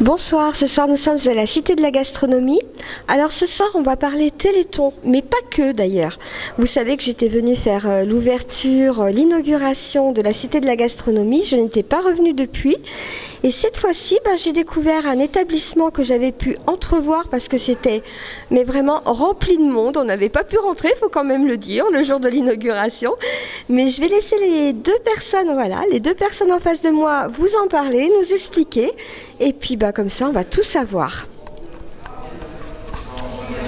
Bonsoir, ce soir nous sommes à la Cité de la Gastronomie. Alors ce soir on va parler Téléthon, mais pas que d'ailleurs. Vous savez que j'étais venue faire l'ouverture, l'inauguration de la Cité de la Gastronomie, je n'étais pas revenue depuis. Et cette fois-ci, j'ai découvert un établissement que j'avais pu entrevoir parce que c'était vraiment rempli de monde. On n'avait pas pu rentrer, il faut quand même le dire, le jour de l'inauguration. Mais je vais laisser les deux personnes en face de moi vous en parler, nous expliquer. Et puis comme ça, on va tout savoir.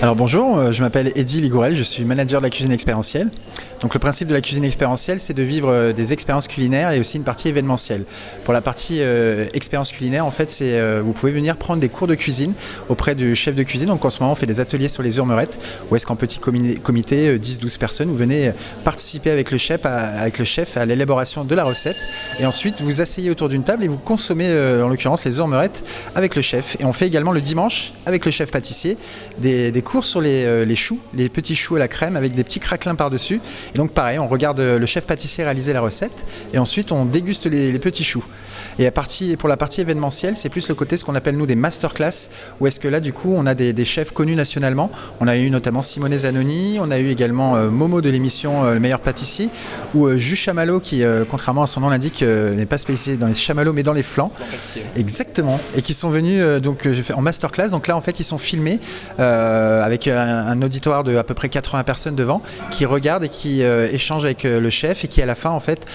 Alors bonjour, je m'appelle Eddy Ligourel, je suis manager de la cuisine expérientielle. Donc le principe de la cuisine expérientielle, c'est de vivre des expériences culinaires et aussi une partie événementielle. Pour la partie expérience culinaire, en fait, vous pouvez venir prendre des cours de cuisine auprès du chef de cuisine. Donc en ce moment, on fait des ateliers sur les urmerettes, où est-ce qu'en petit comité, 10-12 personnes, vous venez participer avec le chef à l'élaboration de la recette. Et ensuite, vous vous asseyez autour d'une table et vous consommez, en l'occurrence, les urmerettes avec le chef. Et on fait également le dimanche, avec le chef pâtissier, des cours sur les choux, les petits choux à la crème avec des petits craquelins par-dessus. Et donc pareil, on regarde le chef pâtissier réaliser la recette et ensuite on déguste les petits choux. Et pour la partie événementielle, c'est plus le côté ce qu'on appelle nous des masterclass, où est-ce que là du coup on a des chefs connus nationalement. On a eu notamment Simone Zanoni, on a eu également Momo de l'émission Le Meilleur Pâtissier, ou Jus Chamallow qui, contrairement à son nom l'indique, n'est pas spécialisé dans les chamallows mais dans les flancs. Exactement, et qui sont venus en masterclass. Donc là en fait ils sont filmés avec un auditoire de à peu près 80 personnes devant, qui regardent et qui échange avec le chef et qui à la fin en fait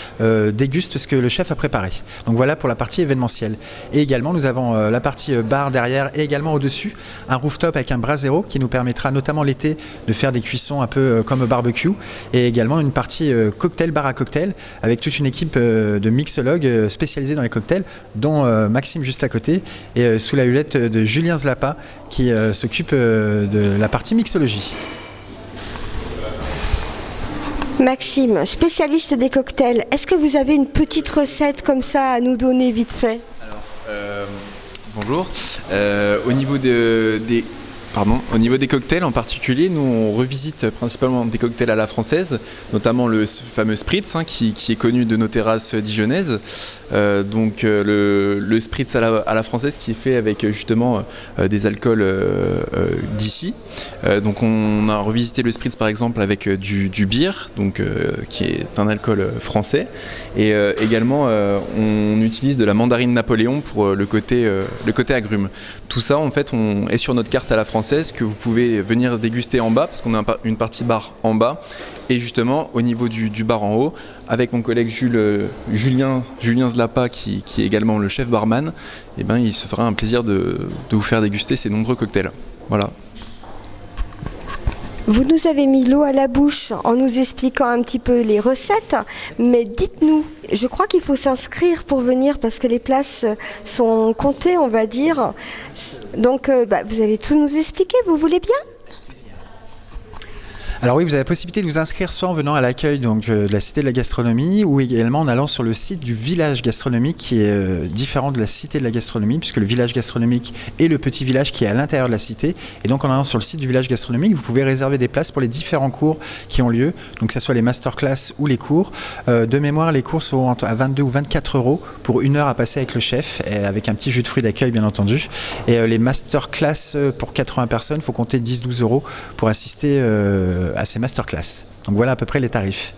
déguste ce que le chef a préparé. Donc voilà pour la partie événementielle. Et également nous avons la partie bar derrière et également au-dessus un rooftop avec un brasero qui nous permettra notamment l'été de faire des cuissons un peu comme au barbecue, et également une partie cocktail, bar à cocktail avec toute une équipe de mixologues spécialisés dans les cocktails, dont Maxime juste à côté, et sous la hullette de Julien Zlapa qui s'occupe de la partie mixologie. Maxime, spécialiste des cocktails, est-ce que vous avez une petite recette comme ça à nous donner vite fait? Alors, bonjour. Au niveau des cocktails en particulier, nous on revisite principalement des cocktails à la française, notamment le fameux Spritz qui est connu de nos terrasses dijonnaises. Le Spritz à la française qui est fait avec justement des alcools d'ici. Donc on a revisité le Spritz par exemple avec du beer, qui est un alcool français. Et également on utilise de la mandarine Napoléon pour le côté agrumes. Tout ça en fait on est sur notre carte à la française, que vous pouvez venir déguster en bas parce qu'on a une partie bar en bas, et justement au niveau du bar en haut avec mon collègue Julien Zlapa qui est également le chef barman, et il se fera un plaisir de vous faire déguster ces nombreux cocktails. Voilà. Vous nous avez mis l'eau à la bouche en nous expliquant un petit peu les recettes, mais dites-nous, je crois qu'il faut s'inscrire pour venir parce que les places sont comptées, on va dire. Donc vous allez tout nous expliquer, vous voulez bien ? Alors oui, vous avez la possibilité de vous inscrire soit en venant à l'accueil de la Cité de la Gastronomie, ou également en allant sur le site du village gastronomique qui est différent de la Cité de la Gastronomie, puisque le village gastronomique est le petit village qui est à l'intérieur de la cité. Et donc en allant sur le site du village gastronomique, vous pouvez réserver des places pour les différents cours qui ont lieu, donc que ce soit les masterclass ou les cours. De mémoire, les cours sont à 22 ou 24 € pour 1 heure à passer avec le chef, et avec un petit jus de fruits d'accueil bien entendu. Et les masterclass pour 80 personnes, il faut compter 10-12 € pour assister à ces masterclass. Donc voilà à peu près les tarifs.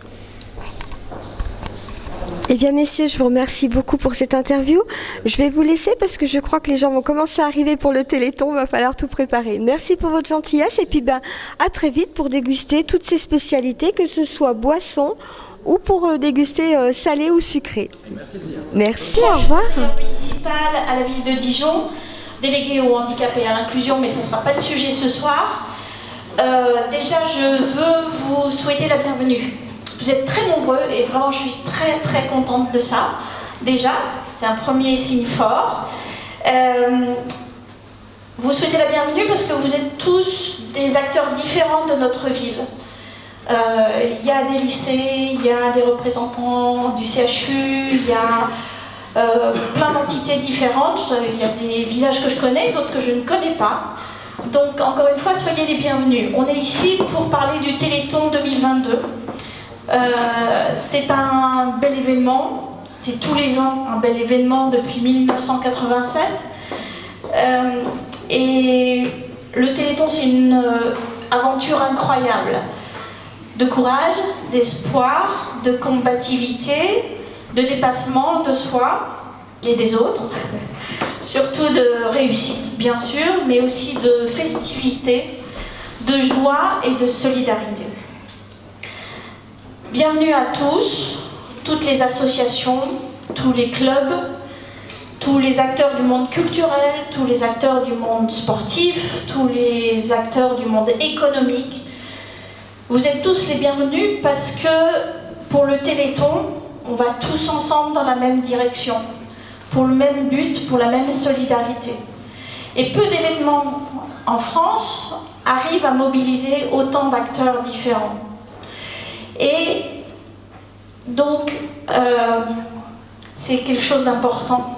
Eh bien messieurs, je vous remercie beaucoup pour cette interview. Je vais vous laisser parce que je crois que les gens vont commencer à arriver pour le Téléthon, il va falloir tout préparer. Merci pour votre gentillesse et puis à très vite pour déguster toutes ces spécialités, que ce soit boisson ou pour déguster salé ou sucré. Merci, au revoir. Conseillère municipale à la ville de Dijon, déléguée au handicap et à l'inclusion, mais ce ne sera pas le sujet ce soir. Déjà, je veux vous souhaiter la bienvenue. Vous êtes très nombreux et vraiment, je suis très très contente de ça. Déjà, c'est un premier signe fort. Vous souhaitez la bienvenue parce que vous êtes tous des acteurs différents de notre ville. Il y a des lycées, il y a des représentants du CHU, il y a plein d'entités différentes. Il y a des visages que je connais, d'autres que je ne connais pas. Donc, encore une fois, soyez les bienvenus. On est ici pour parler du Téléthon 2022. C'est un bel événement. C'est tous les ans un bel événement depuis 1987. Et le Téléthon, c'est une aventure incroyable. De courage, d'espoir, de combativité, de dépassement de soi et des autres. Surtout de réussite, bien sûr, mais aussi de festivité, de joie et de solidarité. Bienvenue à tous, toutes les associations, tous les clubs, tous les acteurs du monde culturel, tous les acteurs du monde sportif, tous les acteurs du monde économique. Vous êtes tous les bienvenus parce que pour le Téléthon, on va tous ensemble dans la même direction, pour le même but, pour la même solidarité. Et peu d'événements en France arrivent à mobiliser autant d'acteurs différents. Et donc, c'est quelque chose d'important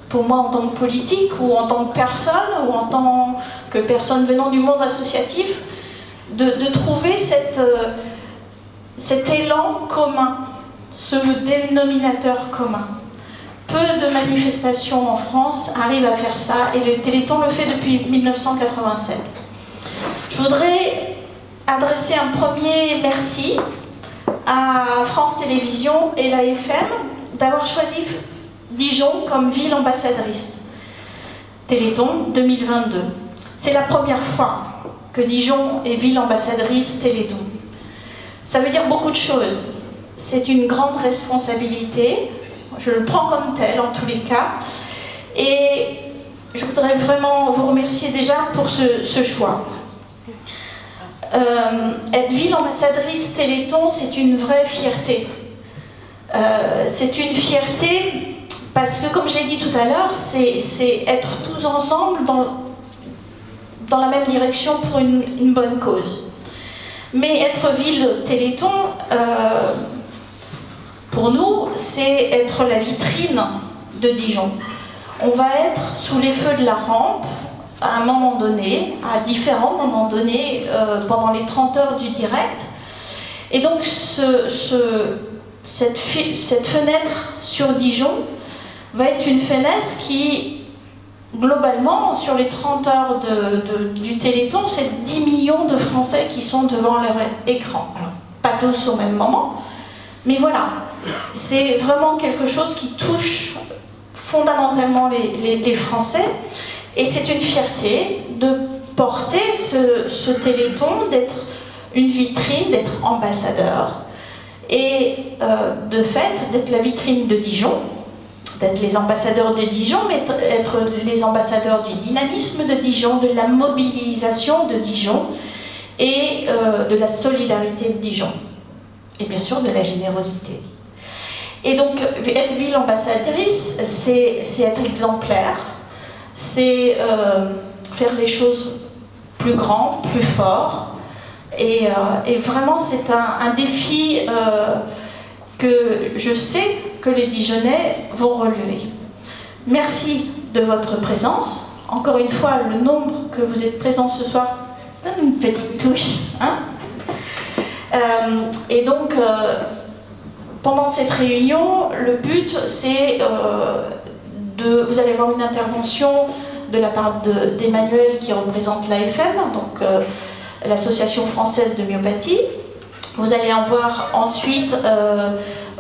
pour moi en tant que politique, ou en tant que personne, ou en tant que personne venant du monde associatif, de trouver cet élan commun, ce dénominateur commun. Peu de manifestations en France arrivent à faire ça, et le Téléthon le fait depuis 1987. Je voudrais adresser un premier merci à France Télévisions et l'AFM d'avoir choisi Dijon comme ville ambassadrice. Téléthon 2022. C'est la première fois que Dijon est ville ambassadrice Téléthon. Ça veut dire beaucoup de choses. C'est une grande responsabilité. Je le prends comme tel en tous les cas. Et je voudrais vraiment vous remercier déjà pour ce choix. Être ville ambassadrice Téléthon, c'est une vraie fierté. C'est une fierté parce que, comme je l'ai dit tout à l'heure, c'est être tous ensemble dans la même direction pour une bonne cause. Mais être ville Téléthon, pour nous, c'est être la vitrine de Dijon. On va être sous les feux de la rampe à un moment donné, à différents moments donnés, pendant les 30 heures du direct. Et donc cette fenêtre sur Dijon va être une fenêtre qui, globalement, sur les 30 heures du Téléthon, c'est 10 millions de Français qui sont devant leur écran. Alors, pas tous au même moment, mais voilà. C'est vraiment quelque chose qui touche fondamentalement les Français. Et c'est une fierté de porter ce Téléthon, d'être une vitrine, d'être ambassadeur. Et de fait, d'être la vitrine de Dijon, d'être les ambassadeurs de Dijon, mais être les ambassadeurs du dynamisme de Dijon, de la mobilisation de Dijon et de la solidarité de Dijon. Et bien sûr de la générosité. Et donc, être ville ambassadrice, c'est être exemplaire, c'est faire les choses plus grandes, plus fortes. Et vraiment, c'est un défi que je sais que les Dijonnais vont relever. Merci de votre présence. Encore une fois, le nombre que vous êtes présents ce soir donne une petite touche. Hein, et donc, pendant cette réunion, le but, c'est vous allez avoir une intervention de la part d'Emmanuel qui représente l'AFM, donc l'Association française de myopathie. Vous allez en voir ensuite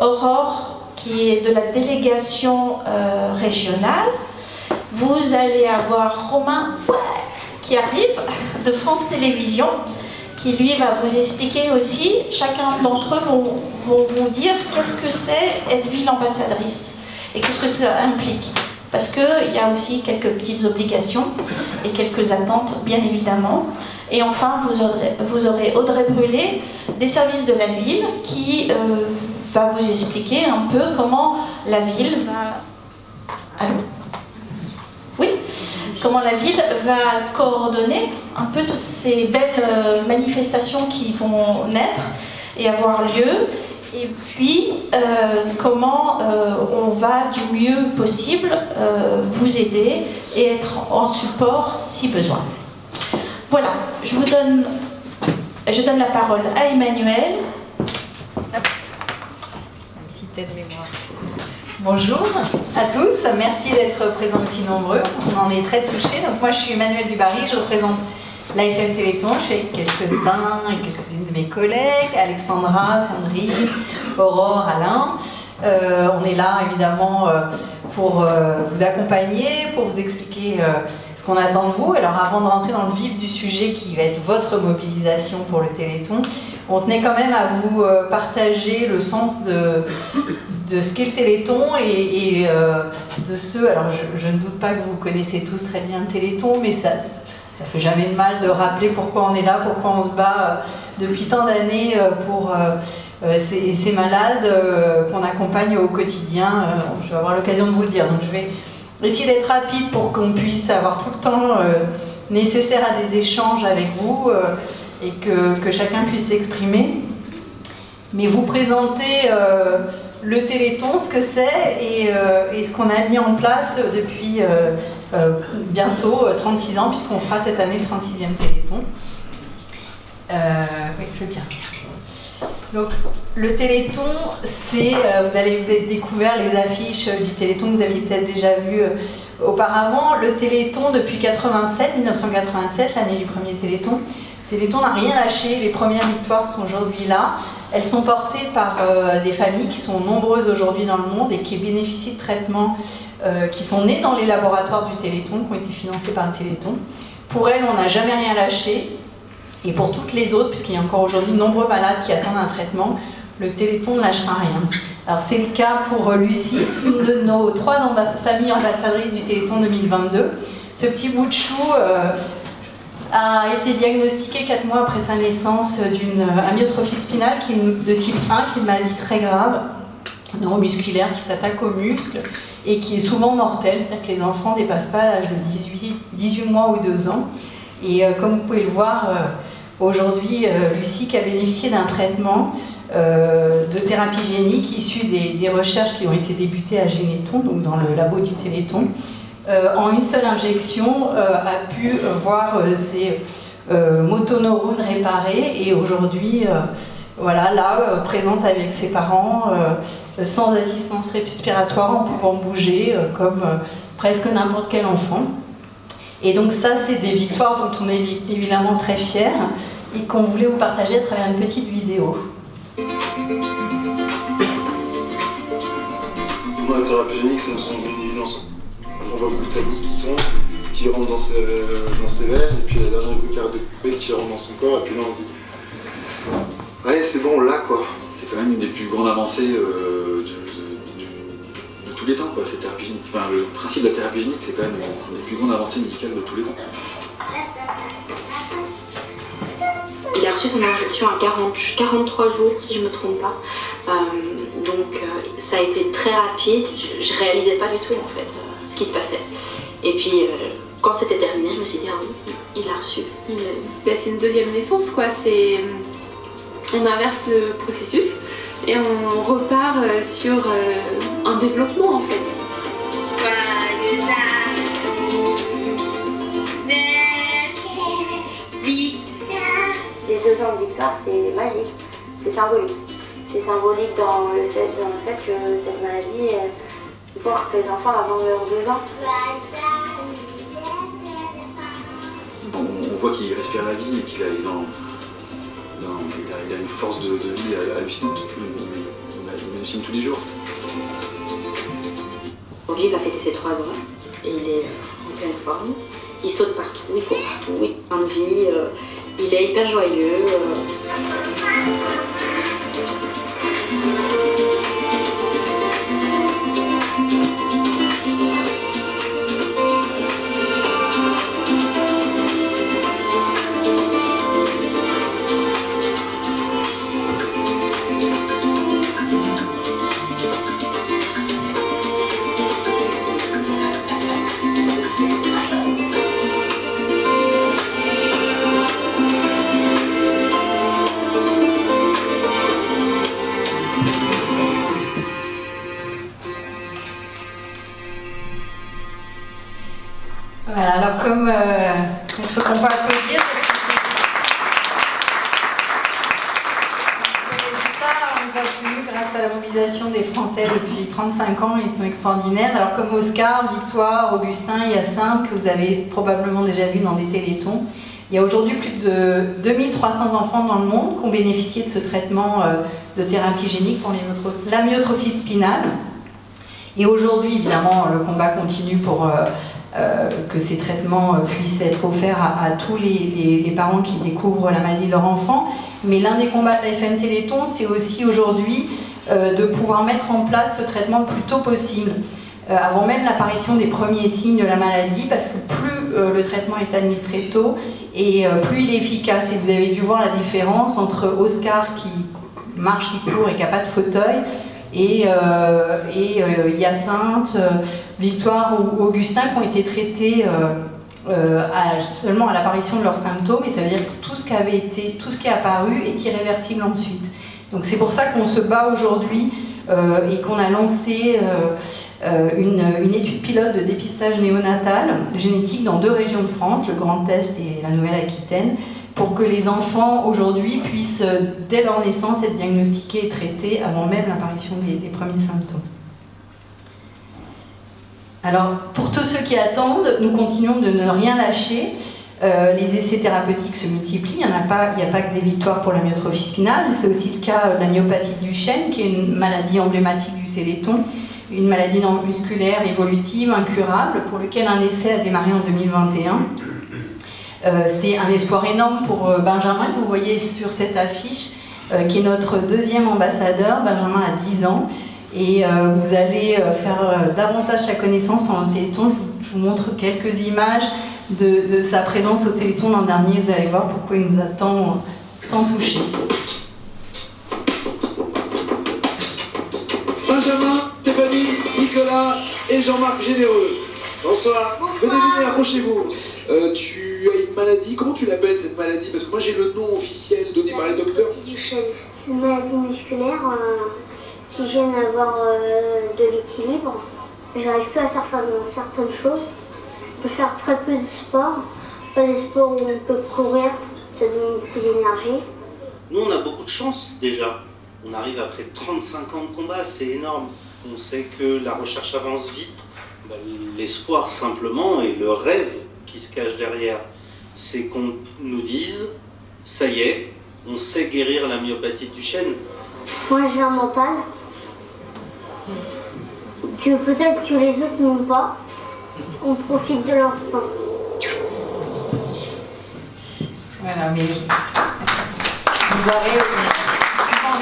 Aurore, qui est de la délégation régionale. Vous allez avoir Romain, qui arrive de France Télévisions, qui lui va vous expliquer aussi, chacun d'entre eux vont vous dire qu'est-ce que c'est être ville ambassadrice et qu'est-ce que ça implique. Parce qu'il y a aussi quelques petites obligations et quelques attentes, bien évidemment. Et enfin, vous aurez Audrey Brûlé, des services de la ville, qui va vous expliquer un peu comment la ville va... Allô ? Oui ? Comment la ville va coordonner un peu toutes ces belles manifestations qui vont naître et avoir lieu. Et puis, comment on va du mieux possible vous aider et être en support si besoin. Voilà, je donne la parole à Emmanuel. Peut-être mémoire. Bonjour à tous, merci d'être présents aussi nombreux, on en est très touchés. Donc moi je suis Emmanuelle Dubarry, je représente l'AFM Téléthon, je suis avec quelques-uns et quelques-unes de mes collègues, Alexandra, Sandrine, Aurore, Alain. On est là évidemment pour vous accompagner, pour vous expliquer ce qu'on attend de vous. Alors avant de rentrer dans le vif du sujet qui va être votre mobilisation pour le Téléthon, on tenait quand même à vous partager le sens de ce qu'est le Téléthon et de ce... Alors je ne doute pas que vous connaissez tous très bien le Téléthon, mais ça fait jamais de mal de rappeler pourquoi on est là, pourquoi on se bat depuis tant d'années pour ces malades qu'on accompagne au quotidien. Je vais avoir l'occasion de vous le dire, donc je vais essayer d'être rapide pour qu'on puisse avoir tout le temps nécessaire à des échanges avec vous et que chacun puisse s'exprimer. Mais vous présenter le Téléthon, ce que c'est et ce qu'on a mis en place depuis bientôt 36 ans, puisqu'on fera cette année le 36e Téléthon. Oui, je veux bien. Donc, le Téléthon, c'est, vous avez découvert les affiches du Téléthon que vous aviez peut-être déjà vues auparavant. Le Téléthon, depuis 1987, l'année du premier Téléthon, le Téléthon n'a rien lâché. Les premières victoires sont aujourd'hui là. Elles sont portées par des familles qui sont nombreuses aujourd'hui dans le monde et qui bénéficient de traitements qui sont nés dans les laboratoires du Téléthon, qui ont été financés par le Téléthon. Pour elles, on n'a jamais rien lâché. Et pour toutes les autres, puisqu'il y a encore aujourd'hui de nombreux malades qui attendent un traitement, le Téléthon ne lâchera rien. Alors c'est le cas pour Lucie, une de nos 3 familles ambassadrices du Téléthon 2022. Ce petit bout de chou a été diagnostiqué 4 mois après sa naissance d'une amyotrophie spinale qui est de type 1, qui est une maladie très grave, neuromusculaire, qui s'attaque aux muscles et qui est souvent mortelle, c'est-à-dire que les enfants ne dépassent pas l'âge de 18 mois ou 2 ans. Et comme vous pouvez le voir, aujourd'hui, Lucie qui a bénéficié d'un traitement de thérapie génique issu des recherches qui ont été débutées à Généthon, donc dans le labo du Téléthon, en une seule injection, a pu voir ses motoneurones réparés et aujourd'hui, voilà, là, présente avec ses parents, sans assistance respiratoire, en pouvant bouger comme presque n'importe quel enfant. Et donc ça, c'est des victoires dont on est évidemment très fiers et qu'on voulait vous partager à travers une petite vidéo. Pour moi, la thérapie génique, ça me semble une évidence. On voit beaucoup de tabous tout le temps qui rentrent dans ses veines, et puis la dernière goutte de couper qui rentre dans son corps, et puis là on se dit ouais, c'est bon, on l'a quoi. C'est quand même une des plus grandes avancées de tous les temps, quoi, cette thérapie génique. Enfin, le principe de la thérapie génique, c'est quand même une des plus grandes avancées médicales de tous les temps. Il a reçu son injection à 43 jours, si je ne me trompe pas. Donc ça a été très rapide. Je ne réalisais pas du tout en fait ce qui se passait. Et puis quand c'était terminé, je me suis dit ah oui, il l'a reçu. C'est une deuxième naissance quoi. On inverse le processus et on repart sur un développement en fait. Les 2 ans de victoire, c'est magique, c'est symbolique. C'est symbolique dans le fait que cette maladie porte les enfants avant leurs 2 ans. On voit qu'il respire la vie et qu'il a une force de vie hallucinante. Il hallucine tous les jours. Aujourd'hui, il va fêter ses 3 ans et il est en pleine forme. Il saute partout, il court partout, il a envie, il est hyper joyeux. Voilà, alors comme je crois qu'on peut applaudir, les résultats, on les a obtenus grâce à la mobilisation génération des Français depuis 35 ans, ils sont extraordinaires. Alors comme Oscar, Victoire, Augustin, Hyacinthe, que vous avez probablement déjà vu dans des télétons, il y a aujourd'hui plus de 2300 enfants dans le monde qui ont bénéficié de ce traitement de thérapie génique pour l'amyotrophie spinale. Et aujourd'hui, évidemment, le combat continue pour que ces traitements puissent être offerts à tous les parents qui découvrent la maladie de leur enfant. Mais l'un des combats de la FM Téléthon, c'est aussi aujourd'hui de pouvoir mettre en place ce traitement le plus tôt possible, avant même l'apparition des premiers signes de la maladie, parce que plus le traitement est administré tôt, et plus il est efficace. Et vous avez dû voir la différence entre Oscar qui marche, qui court et qui n'a pas de fauteuil, et Hyacinthe, Victoire ou Augustin qui ont été traités seulement à l'apparition de leurs symptômes, et ça veut dire que tout ce qui est apparu est irréversible ensuite. Donc c'est pour ça qu'on se bat aujourd'hui et qu'on a lancé une étude pilote de dépistage néonatal génétique dans 2 régions de France, le Grand Est et la Nouvelle-Aquitaine, pour que les enfants aujourd'hui puissent, dès leur naissance, être diagnostiqués et traités avant même l'apparition des premiers symptômes. Alors, pour tous ceux qui attendent, nous continuons de ne rien lâcher. Les essais thérapeutiques se multiplient, il n'y a pas que des victoires pour l'amyotrophie spinale, c'est aussi le cas de la myopathie de Duchenne, qui est une maladie emblématique du Téléthon, une maladie musculaire évolutive, incurable, pour laquelle un essai a démarré en 2021. C'est un espoir énorme pour Benjamin, que vous voyez sur cette affiche, qui est notre 2e ambassadeur. Benjamin a 10 ans, et vous allez faire davantage sa connaissance pendant le Téléthon. Je vous montre quelques images de sa présence au Téléthon l'an dernier. Vous allez voir pourquoi il nous a tant touchés. Benjamin, Stéphanie, Nicolas et Jean-Marc Généreux. Bonsoir. Venez, approchez-vous. Tu as une maladie, comment tu l'appelles cette maladie? Parce que moi j'ai le nom officiel donné par les docteurs. C'est une maladie musculaire qui gêne à avoir de l'équilibre. J'arrive plus à faire certaines choses. On peut faire très peu de sport, pas des sports où on peut courir, ça demande beaucoup d'énergie. Nous on a beaucoup de chance déjà. On arrive après 35 ans de combat, c'est énorme. On sait que la recherche avance vite. L'espoir simplement et le rêve qui se cache derrière, c'est qu'on nous dise, ça y est, on sait guérir la myopathie de Duchenne. Moi j'ai un mental que peut-être que les autres n'ont pas. On profite de l'instant. Voilà, mais vous aurez un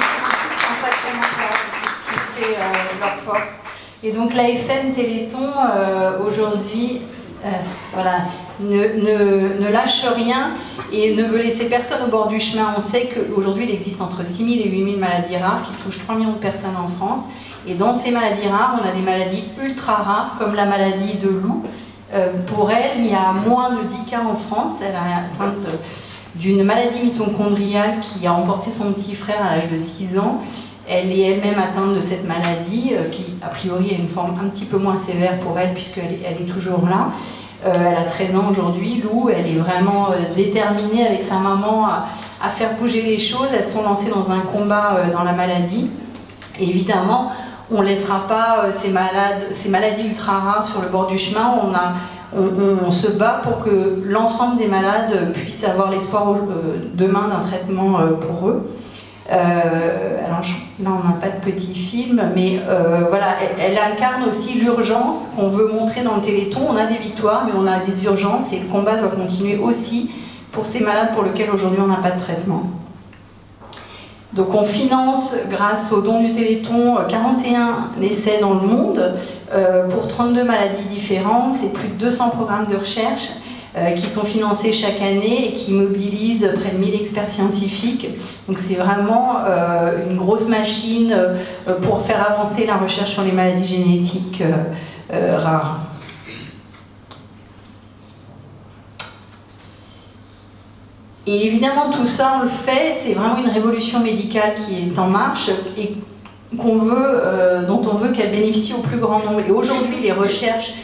sacré mental, c'est ce qui fait leur force. Et donc la FM Téléthon aujourd'hui voilà, ne lâche rien et ne veut laisser personne au bord du chemin. On sait qu'aujourd'hui il existe entre 6 000 et 8 000 maladies rares qui touchent 3 millions de personnes en France. Et dans ces maladies rares, on a des maladies ultra rares comme la maladie de Lou. Pour elle, il y a moins de 10 cas en France. Elle a atteint d'une maladie mitochondriale qui a emporté son petit frère à l'âge de 6 ans. Elle est elle-même atteinte de cette maladie, qui a priori a une forme un petit peu moins sévère pour elle, puisqu'elle est toujours là. Elle a 13 ans aujourd'hui, Lou, elle est vraiment déterminée avec sa maman à faire bouger les choses. Elles sont lancées dans un combat dans la maladie. Et évidemment, on ne laissera pas ces maladies ultra rares sur le bord du chemin. On se bat pour que l'ensemble des malades puissent avoir l'espoir demain d'un traitement pour eux. Alors là on n'a pas de petit film, mais voilà, elle incarne aussi l'urgence qu'on veut montrer dans le Téléthon. On a des victoires, mais on a des urgences, et le combat doit continuer aussi pour ces malades pour lesquels aujourd'hui on n'a pas de traitement. Donc on finance, grâce aux dons du Téléthon, 41 essais dans le monde pour 32 maladies différentes. C'est plus de 200 programmes de recherche qui sont financés chaque année et qui mobilisent près de 1000 experts scientifiques. Donc c'est vraiment une grosse machine pour faire avancer la recherche sur les maladies génétiques rares. Et évidemment, tout ça, on le fait, c'est vraiment une révolution médicale qui est en marche et dont on veut qu'elle bénéficie au plus grand nombre. Et aujourd'hui, les recherches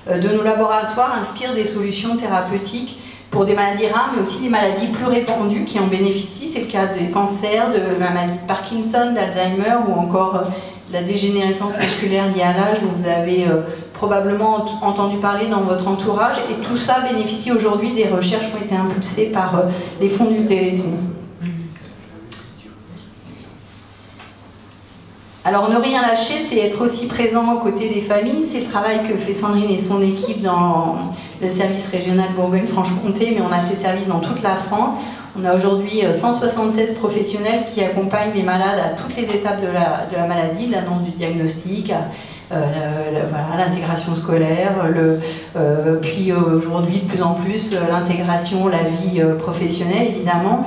de nos laboratoires inspirent des solutions thérapeutiques pour des maladies rares, mais aussi des maladies plus répandues qui en bénéficient. C'est le cas des cancers, de la maladie de Parkinson, d'Alzheimer ou encore la dégénérescence maculaire liée à l'âge, dont vous avez probablement entendu parler dans votre entourage, et tout ça bénéficie aujourd'hui des recherches qui ont été impulsées par les fonds du Téléthon. Alors ne rien lâcher, c'est être aussi présent aux côtés des familles, c'est le travail que fait Sandrine et son équipe dans le service régional Bourgogne-Franche-Comté, mais on a ces services dans toute la France. On a aujourd'hui 176 professionnels qui accompagnent les malades à toutes les étapes de la maladie, de l'annonce du diagnostic, l'intégration scolaire, puis aujourd'hui de plus en plus l'intégration, la vie professionnelle évidemment.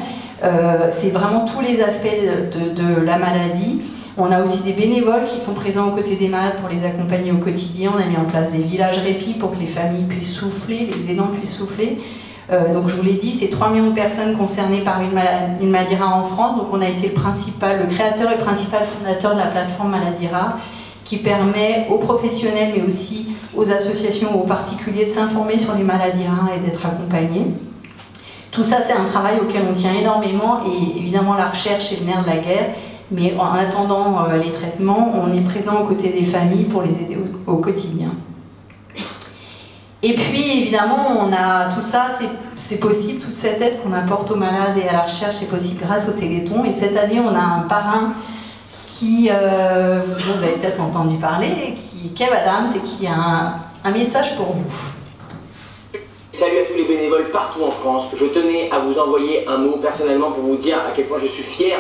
C'est vraiment tous les aspects de la maladie. On a aussi des bénévoles qui sont présents aux côtés des malades pour les accompagner au quotidien. On a mis en place des villages répit pour que les familles puissent souffler, les aidants puissent souffler. Donc je vous l'ai dit, c'est 3 millions de personnes concernées par une maladie rare en France. Donc on a été le créateur et principal fondateur de la plateforme Maladie Rare, qui permet aux professionnels mais aussi aux associations ou aux particuliers de s'informer sur les maladies rares et d'être accompagnés. Tout ça, c'est un travail auquel on tient énormément, et évidemment la recherche est le nerf de la guerre. Mais en attendant les traitements, on est présent aux côtés des familles pour les aider au quotidien. Et puis évidemment, on a tout ça, c'est possible, toute cette aide qu'on apporte aux malades et à la recherche, c'est possible grâce au Téléthon. Et cette année, on a un parrain qui, vous avez peut-être entendu parler, qui est Kev Adams, et qui a un message pour vous. Salut à tous les bénévoles partout en France. Je tenais à vous envoyer un mot personnellement pour vous dire à quel point je suis fier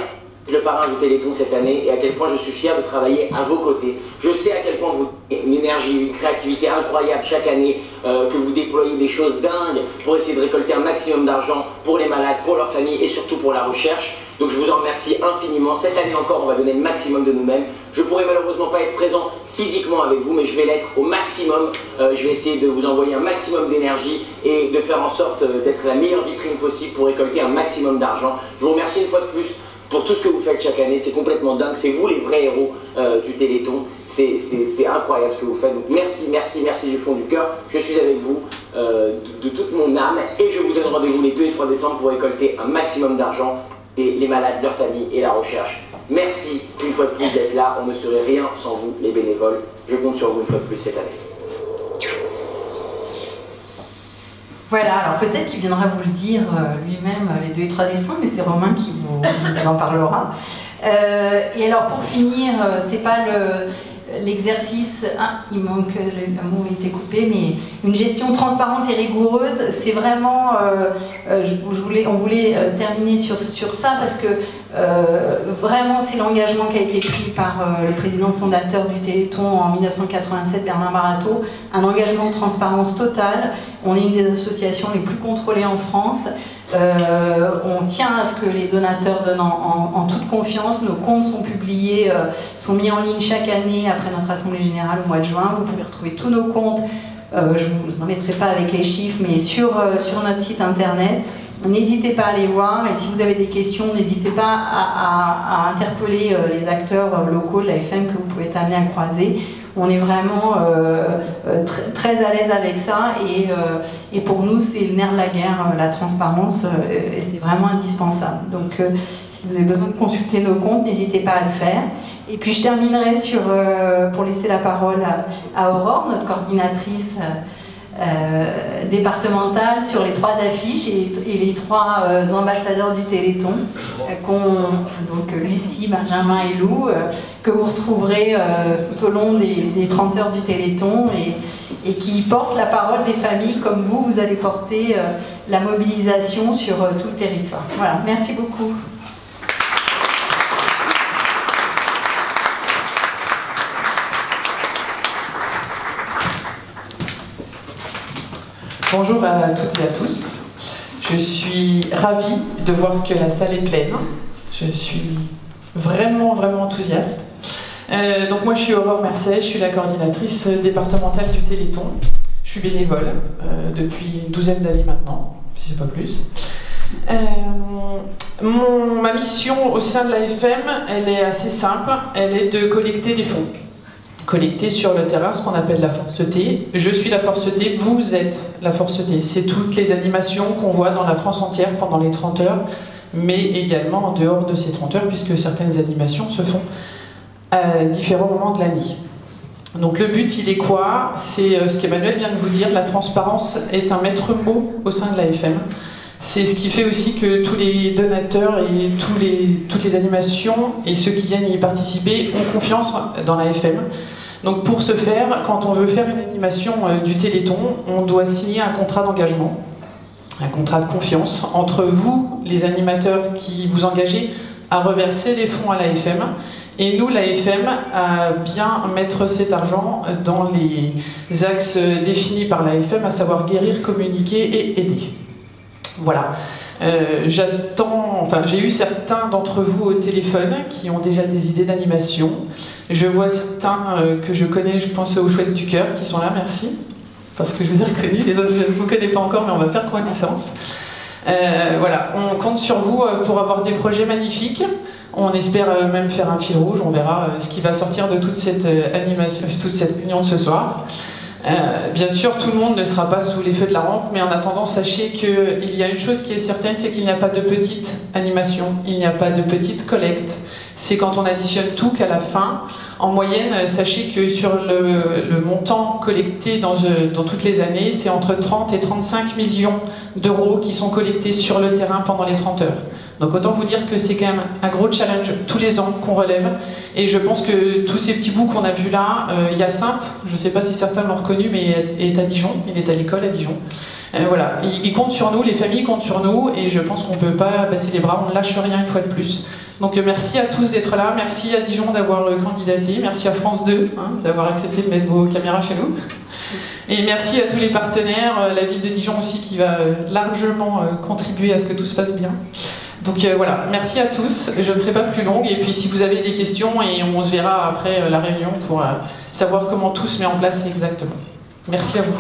le parrain du Téléthon cette année et à quel point je suis fier de travailler à vos côtés. Je sais à quel point vous avez une énergie, une créativité incroyable chaque année, que vous déployez des choses dingues pour essayer de récolter un maximum d'argent pour les malades, pour leurs familles et surtout pour la recherche. Donc je vous en remercie infiniment. Cette année encore, on va donner le maximum de nous-mêmes. Je pourrai malheureusement pas être présent physiquement avec vous, mais je vais l'être au maximum. Je vais essayer de vous envoyer un maximum d'énergie et de faire en sorte d'être la meilleure vitrine possible pour récolter un maximum d'argent. Je vous remercie une fois de plus pour tout ce que vous faites chaque année. C'est complètement dingue. C'est vous les vrais héros du Téléthon. C'est incroyable ce que vous faites. Donc merci, merci, merci du fond du cœur. Je suis avec vous de toute mon âme, et je vous donne rendez-vous les 2 et 3 décembre pour récolter un maximum d'argent et les malades, leurs familles et la recherche. Merci une fois de plus d'être là. On ne serait rien sans vous, les bénévoles. Je compte sur vous une fois de plus cette année. Voilà, alors peut-être qu'il viendra vous le dire lui-même les 2 et 3 décembre, mais c'est Romain qui vous en parlera. Et alors pour finir, c'est pas l'exercice, il manque, le mot a été coupé, mais une gestion transparente et rigoureuse, c'est vraiment, on voulait terminer sur ça parce que vraiment c'est l'engagement qui a été pris par le président fondateur du Téléthon en 1987, Bernard Marateau, un engagement de transparence totale. On est une des associations les plus contrôlées en France. On tient à ce que les donateurs donnent en toute confiance. Nos comptes sont publiés, sont mis en ligne chaque année après notre assemblée générale au mois de juin. Vous pouvez retrouver tous nos comptes, je ne vous en mettrai pas avec les chiffres, mais sur notre site internet. N'hésitez pas à les voir, et si vous avez des questions, n'hésitez pas à interpeller les acteurs locaux de la FM que vous pouvez être amenés à croiser. On est vraiment très à l'aise avec ça, et pour nous c'est le nerf de la guerre, la transparence, et c'est vraiment indispensable. Donc si vous avez besoin de consulter nos comptes, n'hésitez pas à le faire. Et puis je terminerai pour laisser la parole à Aurore, notre coordinatrice départementale, sur les 3 affiches et les 3 ambassadeurs du Téléthon, donc Lucie, Benjamin et Lou, que vous retrouverez tout au long des 30 heures du Téléthon, et qui portent la parole des familles comme vous allez porter la mobilisation sur tout le territoire. Voilà, merci beaucoup. Bonjour à toutes et à tous. Je suis ravie de voir que la salle est pleine. Je suis vraiment, vraiment enthousiaste. Donc moi je suis Aurore Mercier, je suis la coordinatrice départementale du Téléthon. Je suis bénévole depuis une 12aine d'années maintenant, si c'est pas plus. Ma mission au sein de la FM, elle est assez simple, elle est de collecter des fonds. Collecter sur le terrain ce qu'on appelle la force T. Je suis la force T, vous êtes la force T. C'est toutes les animations qu'on voit dans la France entière pendant les 30 heures, mais également en dehors de ces 30 heures, puisque certaines animations se font à différents moments de l'année. Donc le but, il est quoi? C'est ce qu'Emmanuel vient de vous dire, la transparence est un maître mot au sein de l'AFM. C'est ce qui fait aussi que tous les donateurs et toutes les animations et ceux qui viennent y participer ont confiance dans l'AFM. Donc pour ce faire, quand on veut faire une animation du Téléthon, on doit signer un contrat d'engagement, un contrat de confiance entre vous, les animateurs qui vous engagez à reverser les fonds à l'AFM, et nous, l'AFM, à bien mettre cet argent dans les axes définis par l'AFM, à savoir guérir, communiquer et aider. Voilà. J'ai eu certains d'entre vous au téléphone qui ont déjà des idées d'animation. Je vois certains que je connais, je pense aux Chouettes du Cœur, qui sont là, merci, parce que je vous ai reconnus. Les autres, je ne vous connais pas encore, mais on va faire connaissance. Voilà, on compte sur vous pour avoir des projets magnifiques. On espère même faire un fil rouge, on verra ce qui va sortir de toute cette animation, toute cette réunion de ce soir. Bien sûr, tout le monde ne sera pas sous les feux de la rampe, mais en attendant, sachez qu'il y a une chose qui est certaine, c'est qu'il n'y a pas de petite animation, il n'y a pas de petite collecte. C'est quand on additionne tout qu'à la fin, en moyenne, sachez que sur le montant collecté dans toutes les années, c'est entre 30 et 35 millions d'euros qui sont collectés sur le terrain pendant les 30 heures. Donc autant vous dire que c'est quand même un gros challenge tous les ans qu'on relève. Et je pense que tous ces petits bouts qu'on a vus là, Hyacinthe, je ne sais pas si certains l'ont reconnu, mais est à Dijon, il est à l'école à Dijon. Voilà, ils comptent sur nous, les familles comptent sur nous, et je pense qu'on ne peut pas baisser les bras, on ne lâche rien une fois de plus. Donc merci à tous d'être là, merci à Dijon d'avoir candidaté, merci à France 2 d'avoir accepté de mettre vos caméras chez nous. Et merci à tous les partenaires, la ville de Dijon aussi qui va largement contribuer à ce que tout se passe bien. Donc voilà, merci à tous, je ne serai pas plus longue, et puis si vous avez des questions, et on se verra après la réunion pour savoir comment tout se met en place exactement. Merci à vous.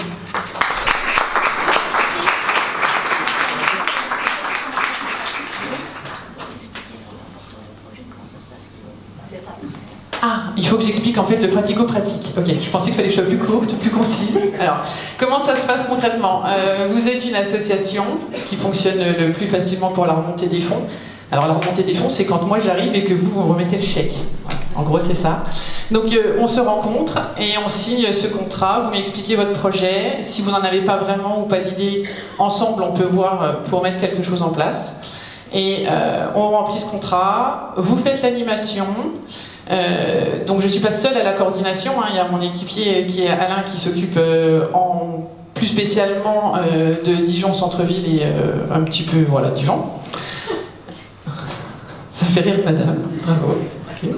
Ah, il faut que j'explique en fait le pratico-pratique. Ok, je pensais qu'il fallait que je sois plus courte, plus concise. Alors, comment ça se passe concrètement? Vous êtes une association, ce qui fonctionne le plus facilement pour la remontée des fonds. Alors la remontée des fonds, c'est quand moi j'arrive et que vous remettez le chèque. Voilà. En gros, c'est ça. Donc on se rencontre et on signe ce contrat. Vous m'expliquez votre projet. Si vous n'en avez pas vraiment ou pas d'idée, ensemble, on peut voir pour mettre quelque chose en place. Et on remplit ce contrat. Vous faites l'animation. Donc je ne suis pas seule à la coordination, il y a mon équipier qui est Alain qui s'occupe plus spécialement de Dijon centre-ville et un petit peu voilà Dijon. Ça fait rire madame, bravo. Okay.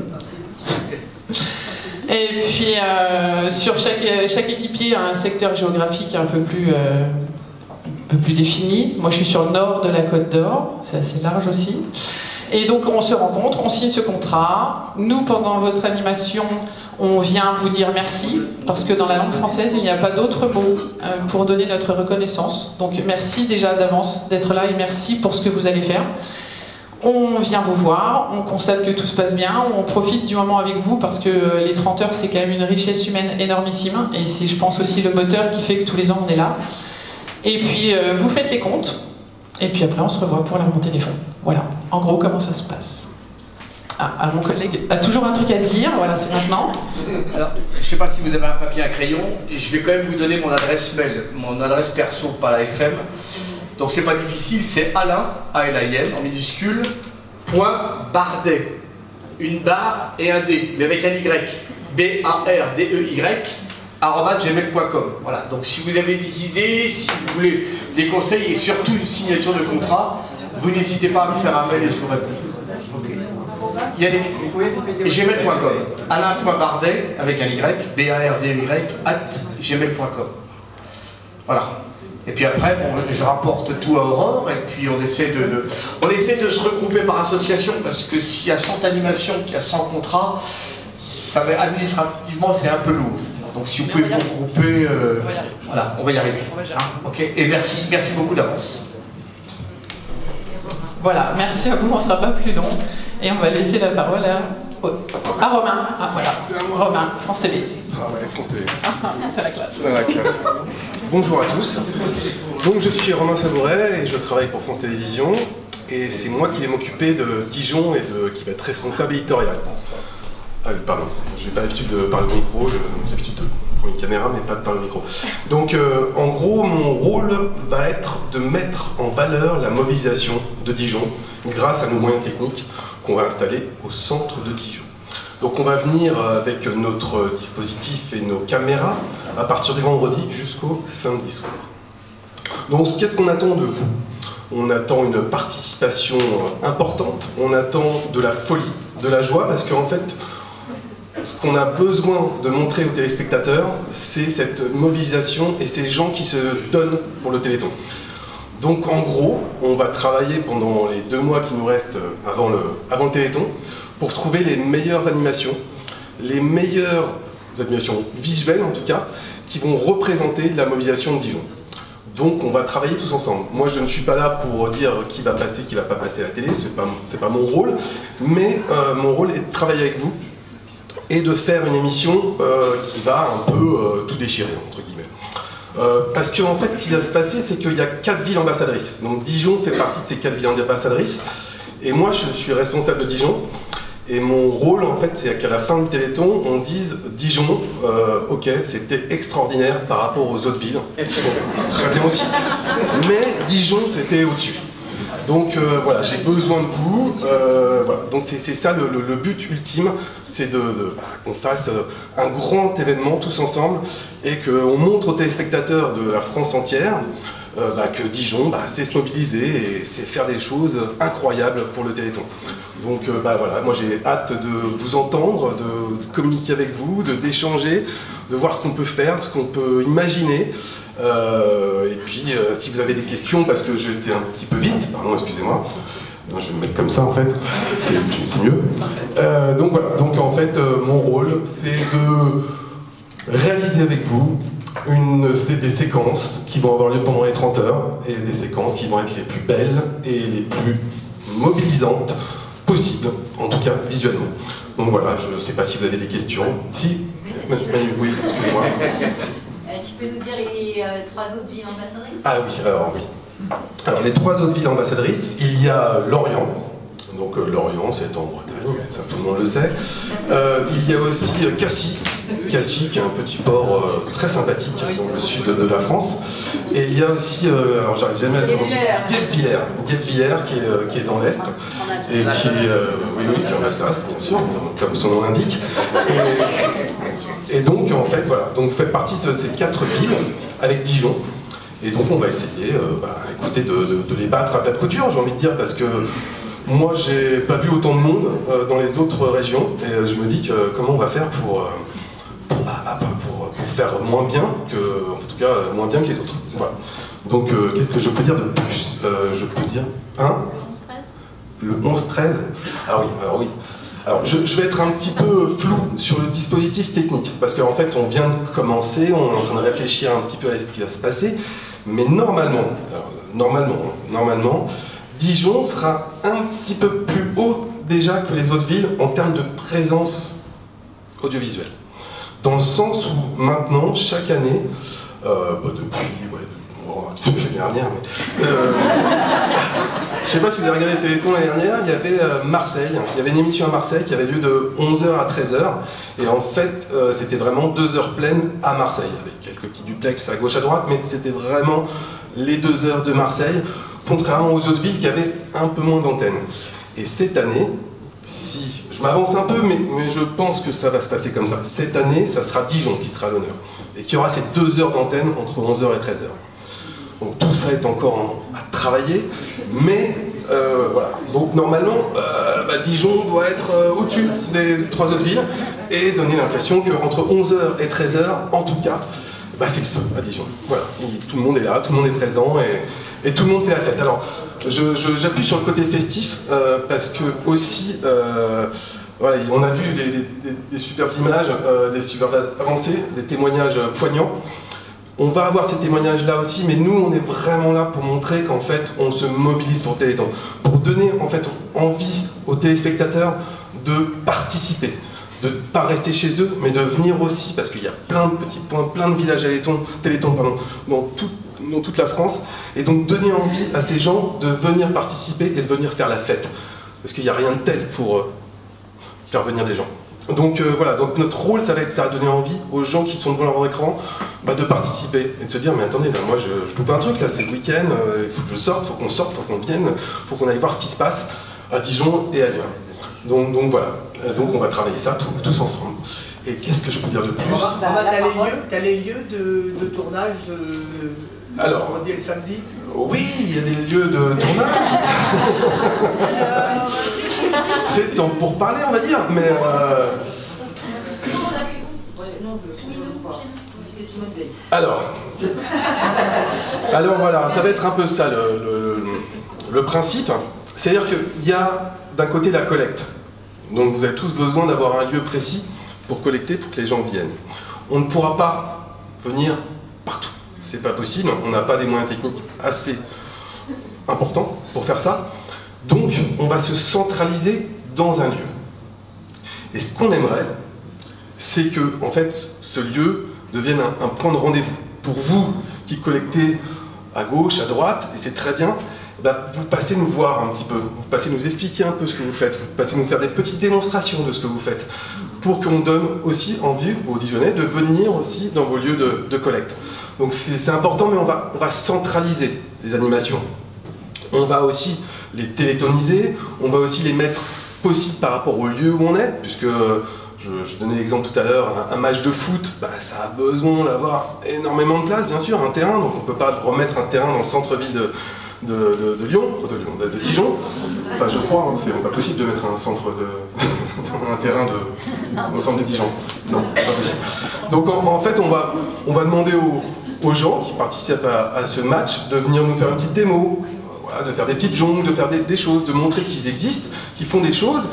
Et puis sur chaque équipier a un secteur géographique un peu plus défini. Moi je suis sur le nord de la Côte d'Or, c'est assez large aussi. Et donc on se rencontre, on signe ce contrat. Nous, pendant votre animation, on vient vous dire merci, parce que dans la langue française, il n'y a pas d'autre mot pour donner notre reconnaissance. Donc merci déjà d'avance d'être là et merci pour ce que vous allez faire. On vient vous voir, on constate que tout se passe bien, on profite du moment avec vous, parce que les 30 heures, c'est quand même une richesse humaine énormissime, et c'est, je pense, aussi le moteur qui fait que tous les ans, on est là. Et puis, vous faites les comptes. Et puis après, on se revoit pour la remontée des fonds. Voilà, en gros, comment ça se passe. Ah, mon collègue a toujours un truc à dire, voilà, c'est maintenant. Alors, je ne sais pas si vous avez un papier, un crayon, et je vais quand même vous donner mon adresse mail, mon adresse perso par la FM. Donc c'est pas difficile, c'est Alain, A-L-A-I-N, en minuscule, .bardet, une barre et un D, mais avec un Y, B-A-R-D-E-Y, @gmail.com. Voilà, donc si vous avez des idées, si vous voulez des conseils et surtout une signature de contrat, vous n'hésitez pas à me faire un mail et je vous réponds. Okay. Il y a des gmail.com, alain.bardet avec un Y, B-A-R-D-E-Y, @gmail.com. Voilà. Et puis après, bon, je rapporte tout à Aurore et puis on essaie de se regrouper par association parce que s'il y a 100 animations, qu'il y a 100 contrats, ça va, administrativement c'est un peu lourd. Donc si vous pouvez vous regrouper, voilà, on va y arriver. Hein, okay. Et merci beaucoup d'avance. Voilà, merci à vous, on ne sera pas plus long. Et on va laisser la parole à Romain. Ah voilà, Romain, France TV. Ah ouais, France TV. Dans la classe. Dans la classe. Bonjour à tous. Donc je suis Romain Sabouret et je travaille pour France Télévisions. Et c'est moi qui vais m'occuper de Dijon et qui va être responsable éditorial. Pardon, j'ai pas l'habitude de parler au micro, j'ai l'habitude de prendre une caméra mais pas de parler au micro. Donc en gros, mon rôle va être de mettre en valeur la mobilisation de Dijon grâce à nos moyens techniques qu'on va installer au centre de Dijon. Donc on va venir avec notre dispositif et nos caméras à partir du vendredi jusqu'au samedi soir. Donc qu'est-ce qu'on attend de vous? On attend une participation importante, on attend de la folie, de la joie, parce qu'en fait, ce qu'on a besoin de montrer aux téléspectateurs, c'est cette mobilisation et ces gens qui se donnent pour le Téléthon. Donc en gros, on va travailler pendant les 2 mois qui nous restent avant le Téléthon pour trouver les meilleures animations, les meilleures animations visuelles en tout cas, qui vont représenter la mobilisation de Dijon. Donc on va travailler tous ensemble. Moi je ne suis pas là pour dire qui va passer, qui ne va pas passer à la télé, c'est pas mon rôle, mais mon rôle est de travailler avec vous et de faire une émission qui va un peu tout déchirer, entre guillemets. Parce qu'en fait, ce qui va se passer, c'est qu'il y a 4 villes ambassadrices. Donc Dijon fait partie de ces 4 villes ambassadrices, et moi je suis responsable de Dijon. Et mon rôle, en fait, c'est qu'à la fin du Téléthon, on dise Dijon, ok, c'était extraordinaire par rapport aux autres villes, qui sont très bien aussi, mais Dijon, c'était au-dessus. Donc voilà, j'ai besoin de vous. Voilà. Donc c'est ça le but ultime, c'est qu'on fasse un grand événement tous ensemble et qu'on montre aux téléspectateurs de la France entière que Dijon, c'est se mobiliser et c'est faire des choses incroyables pour le Téléthon. Donc voilà, moi j'ai hâte de vous entendre, de communiquer avec vous, d'échanger, de voir ce qu'on peut faire, ce qu'on peut imaginer. Et puis si vous avez des questions, parce que j'étais un petit peu vite, pardon, excusez-moi, je vais me mettre comme ça en fait, c'est mieux. Donc voilà, donc en fait mon rôle c'est de réaliser avec vous des séquences qui vont avoir lieu pendant les 30 heures et des séquences qui vont être les plus belles et les plus mobilisantes possibles, en tout cas visuellement. Donc voilà, je ne sais pas si vous avez des questions. Si, oui, excusez-moi. Tu peux nous dire les 3 autres villes ambassadrices? Ah oui, alors oui. Alors les 3 autres villes ambassadrices, il y a Lorient. Donc Lorient, c'est en Bretagne, ça tout le monde le sait. Il y a aussi Cassis, qui est un petit port très sympathique dans le sud de la France. Et il y a aussi, alors j'arrive jamais à le prononcer, Guebwiller, qui est dans l'Est, et qui est en Alsace, bien sûr, comme son nom l'indique. Et donc, en fait, voilà, donc vous faites partie de ces 4 villes avec Dijon. Et donc on va essayer, écoutez, de les battre à plat de couture, j'ai envie de dire, parce que moi, j'ai pas vu autant de monde dans les autres régions, et je me dis que comment on va faire pour faire moins bien que, en tout cas, moins bien que les autres. Voilà. Donc, qu'est-ce que je peux dire de plus? Je peux dire le 11-13. Ah oui. Alors, je vais être un petit peu flou sur le dispositif technique, parce qu'en fait, on vient de commencer, on est en train de réfléchir un petit peu à ce qui va se passer, mais normalement, Dijon sera un petit peu plus haut déjà que les autres villes en termes de présence audiovisuelle. Dans le sens où maintenant, chaque année, un petit peu l'année dernière, mais je sais pas si vous avez regardé le Téléthon l'année dernière, il y avait Marseille, il y avait une émission à Marseille qui avait lieu de 11h à 13h, et en fait c'était vraiment 2 heures pleines à Marseille, avec quelques petits duplex à gauche à droite, mais c'était vraiment les 2 heures de Marseille, contrairement aux autres villes qui avaient un peu moins d'antennes. Et cette année, si je m'avance un peu, mais je pense que ça va se passer comme ça, cette année, ça sera Dijon qui sera à l'honneur, et qui aura ces 2 heures d'antenne entre 11h et 13h. Donc tout ça est encore à travailler, mais voilà. Donc normalement, Dijon doit être au-dessus des 3 autres villes et donner l'impression qu'entre 11h et 13h, en tout cas, c'est le feu à Dijon. Voilà, tout le monde est là, tout le monde est présent et tout le monde fait la fête. Alors, j'appuie sur le côté festif parce que aussi, voilà, on a vu des superbes images, des superbes avancées, des témoignages poignants. On va avoir ces témoignages-là aussi, mais nous, on est vraiment là pour montrer qu'en fait, on se mobilise pour Téléthon, pour donner en fait envie aux téléspectateurs de participer, de ne pas rester chez eux, mais de venir aussi, parce qu'il y a plein de petits points, plein de villages à Téléthon dans toute la France, et donc donner envie à ces gens de venir participer et de venir faire la fête, parce qu'il n'y a rien de tel pour faire venir des gens. Donc voilà, donc notre rôle, ça va être ça, à donner envie aux gens qui sont devant leur écran de participer et de se dire mais attendez, là, moi je loupe un truc, là c'est le week-end, il faut que je sorte, il faut qu'on vienne, il faut qu'on aille voir ce qui se passe à Dijon et ailleurs. Donc voilà, donc on va travailler ça tous ensemble. Et qu'est-ce que je peux dire de plus? T'as les lieux de tournage alors, le vendredi et le samedi? Oui, il y a des lieux de tournage. C'est temps pour parler, on va dire, mais... Alors voilà, ça va être un peu ça le principe. C'est-à-dire qu'il y a d'un côté la collecte. Donc vous avez tous besoin d'avoir un lieu précis pour collecter, pour que les gens viennent. On ne pourra pas venir partout. C'est pas possible, on n'a pas des moyens techniques assez importants pour faire ça. Donc on va se centraliser dans un lieu. Et ce qu'on aimerait, c'est que en fait, ce lieu devienne un point de rendez-vous. Pour vous qui collectez à gauche, à droite, et c'est très bien, vous passez nous voir un petit peu, vous passez nous expliquer un peu ce que vous faites, vous passez nous faire des petites démonstrations de ce que vous faites, pour qu'on donne aussi envie aux Dijonnais de venir aussi dans vos lieux de collecte. Donc c'est important, mais on va centraliser les animations. On va aussi les télétoniser, on va aussi les mettre possibles par rapport au lieu où on est, puisque je donnais l'exemple tout à l'heure, un match de foot, ça a besoin d'avoir énormément de place, bien sûr, un terrain, donc on ne peut pas remettre un terrain dans le centre-ville de Dijon. Enfin, je crois, c'est pas possible de mettre un terrain au centre de Dijon. Non, pas possible. Donc en fait, on va demander aux gens qui participent à ce match de venir nous faire une petite démo, voilà, de faire des petites jongles, de faire des choses, de montrer qu'ils existent, qu'ils font des choses,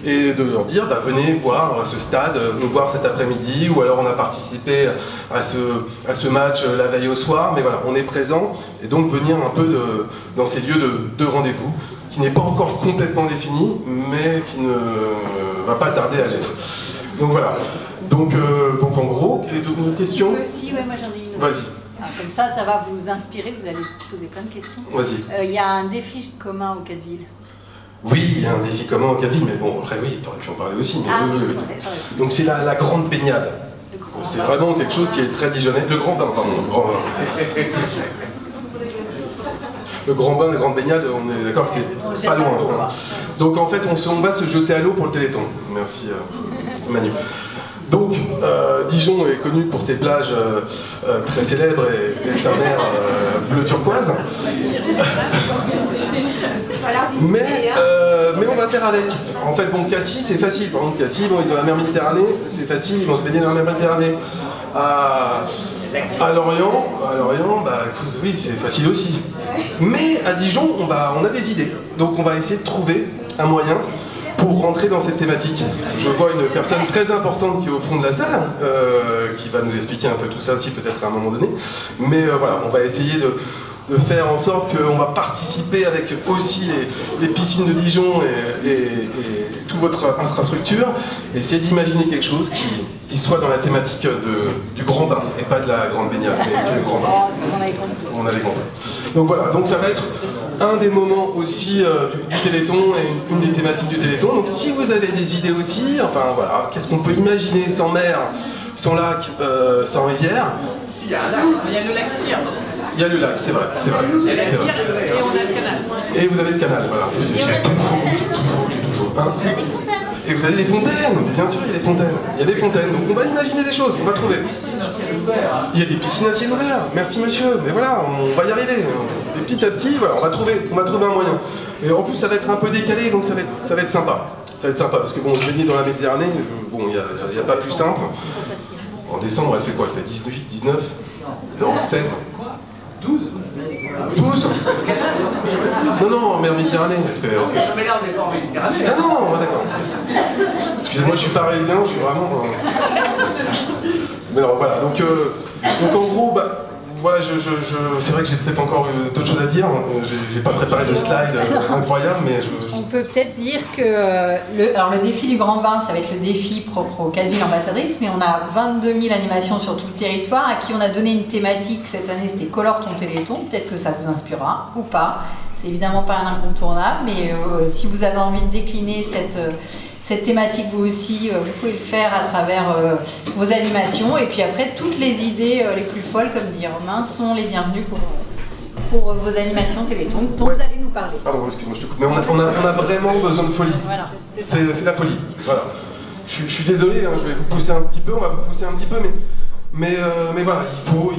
et de leur dire venez voir ce stade, nous voir cet après-midi, ou alors on a participé à ce match la veille au soir, mais voilà, on est présent, et donc venir un peu dans ces lieux de rendez-vous, qui n'est pas encore complètement défini, mais qui ne va pas tarder à l'être. Donc voilà, donc en gros, une question? Si, ouais, moi j'en ai une. Vas-y. Comme ça va vous inspirer, vous allez poser plein de questions. Vas-y. Il y a un défi commun aux 4 villes. Oui, il y a un défi commun aux 4 villes, mais bon, après oui, t'aurais pu en parler aussi. Mais oui. Donc c'est la grande baignade. C'est vraiment quelque chose qui est très dijonnais. Le grand bain, pardon. Le grand bain, la grande baignade, on est d'accord, c'est pas loin. Hein. Donc en fait, on va se jeter à l'eau pour le Téléthon. Merci Manu. Donc, Dijon est connu pour ses plages très célèbres et sa mer bleu turquoise. Mais on va faire avec. En fait, bon, Cassis, c'est facile. Par exemple, Cassis, bon, ils ont la mer Méditerranée, c'est facile, ils vont se baigner dans la mer Méditerranée. À Lorient, écoute, oui, c'est facile aussi. Mais à Dijon, on a des idées. Donc, on va essayer de trouver un moyen pour rentrer dans cette thématique. Je vois une personne très importante qui est au fond de la salle, qui va nous expliquer un peu tout ça aussi peut-être à un moment donné. Mais voilà, on va essayer de faire en sorte qu'on va participer avec aussi les piscines de Dijon et toute votre infrastructure, et essayer d'imaginer quelque chose qui soit dans la thématique du grand bain, et pas de la grande baignade, mais du grand bain. On a les grands bains. Donc voilà, donc ça va être un des moments aussi du Téléthon et une des thématiques du Téléthon. Donc si vous avez des idées aussi, enfin voilà, qu'est-ce qu'on peut imaginer sans mer, sans lac, sans rivière? Il y a un lac. Il y a le lac Cyr. Il y a le lac, c'est vrai, c'est vrai. Il y a le lac Cyr et on a le canal. Et vous avez le canal, voilà. J'ai tout faux. Hein, on a des fontaines. Et vous avez des fontaines, bien sûr il y a des fontaines. Il y a des fontaines, donc on va imaginer des choses, on va trouver. Il y a des piscines à ciel ouvert, merci monsieur, mais voilà, on va y arriver. Et petit à petit, voilà, on va trouver un moyen. Et en plus ça va être un peu décalé, donc ça va être sympa. Ça va être sympa, parce que bon, baigner dans la Méditerranée, bon, il n'y a pas plus simple. En décembre, elle fait quoi? Elle fait 18, 19? Non, 16. 12 Non, mer Méditerranée, elle fait... Mais là, on n'est pas en Méditerranée. Ah non, d'accord. Excusez-moi, je suis parisien, je suis vraiment... Mais non, voilà, donc en gros, voilà, c'est vrai que j'ai peut-être encore d'autres choses à dire. J'ai pas préparé de slide incroyable, mais On peut peut-être dire que le défi du grand bain, ça va être le défi propre aux 4 villes ambassadrices, mais on a 22 000 animations sur tout le territoire à qui on a donné une thématique. Cette année, c'était Colore ton Téléthon. Peut-être que ça vous inspirera ou pas. C'est évidemment pas un incontournable, mais si vous avez envie de décliner cette thématique vous aussi, vous pouvez le faire à travers vos animations. Et puis après, toutes les idées les plus folles, comme dit Romain, sont les bienvenues pour vos animations Téléthon dont vous allez nous parler. Pardon, excuse-moi, je te coupe. Mais on a vraiment besoin de folie. Voilà, c'est la folie. Voilà. Je suis désolé, hein, je vais vous pousser un petit peu, on va vous pousser un petit peu, mais voilà, il faut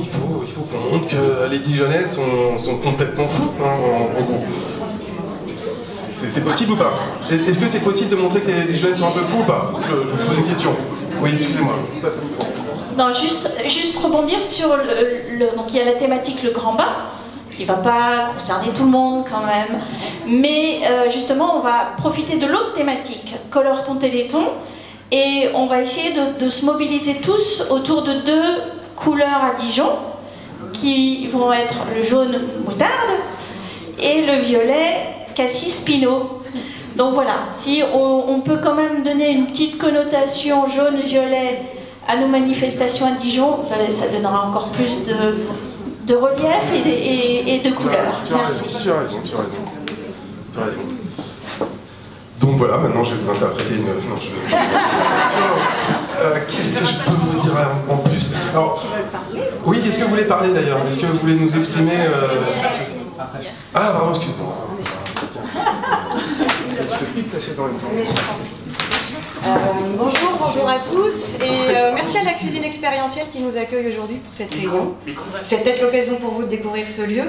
qu'on montre que les Dijonnais sont complètement fous, hein, en gros. C'est possible ou pas? Est-ce que c'est possible de montrer que les Dijonnais sont un peu fous ou pas? Je vous pose une question. Oui, excusez-moi, je vous passe le micro. Non, juste rebondir sur donc il y a la thématique le grand bain, qui ne va pas concerner tout le monde quand même, mais justement on va profiter de l'autre thématique, Colore ton Téléthon, et on va essayer de se mobiliser tous autour de 2 couleurs à Dijon, qui vont être le jaune moutarde et le violet cassis pinot. Donc voilà, si on peut quand même donner une petite connotation jaune-violet à nos manifestations à Dijon, ça donnera encore plus de relief et de couleurs. Merci. Tu as raison. Donc voilà, maintenant je vais vous interpréter une... Non, qu'est-ce que je peux vous dire en plus? Alors, oui, est-ce que vous voulez parler d'ailleurs? Est-ce que vous voulez nous exprimer Ah, pardon, excuse-moi. Bonjour à tous et merci à la cuisine expérientielle qui nous accueille aujourd'hui pour cette réunion. C'est peut-être l'occasion pour vous de découvrir ce lieu.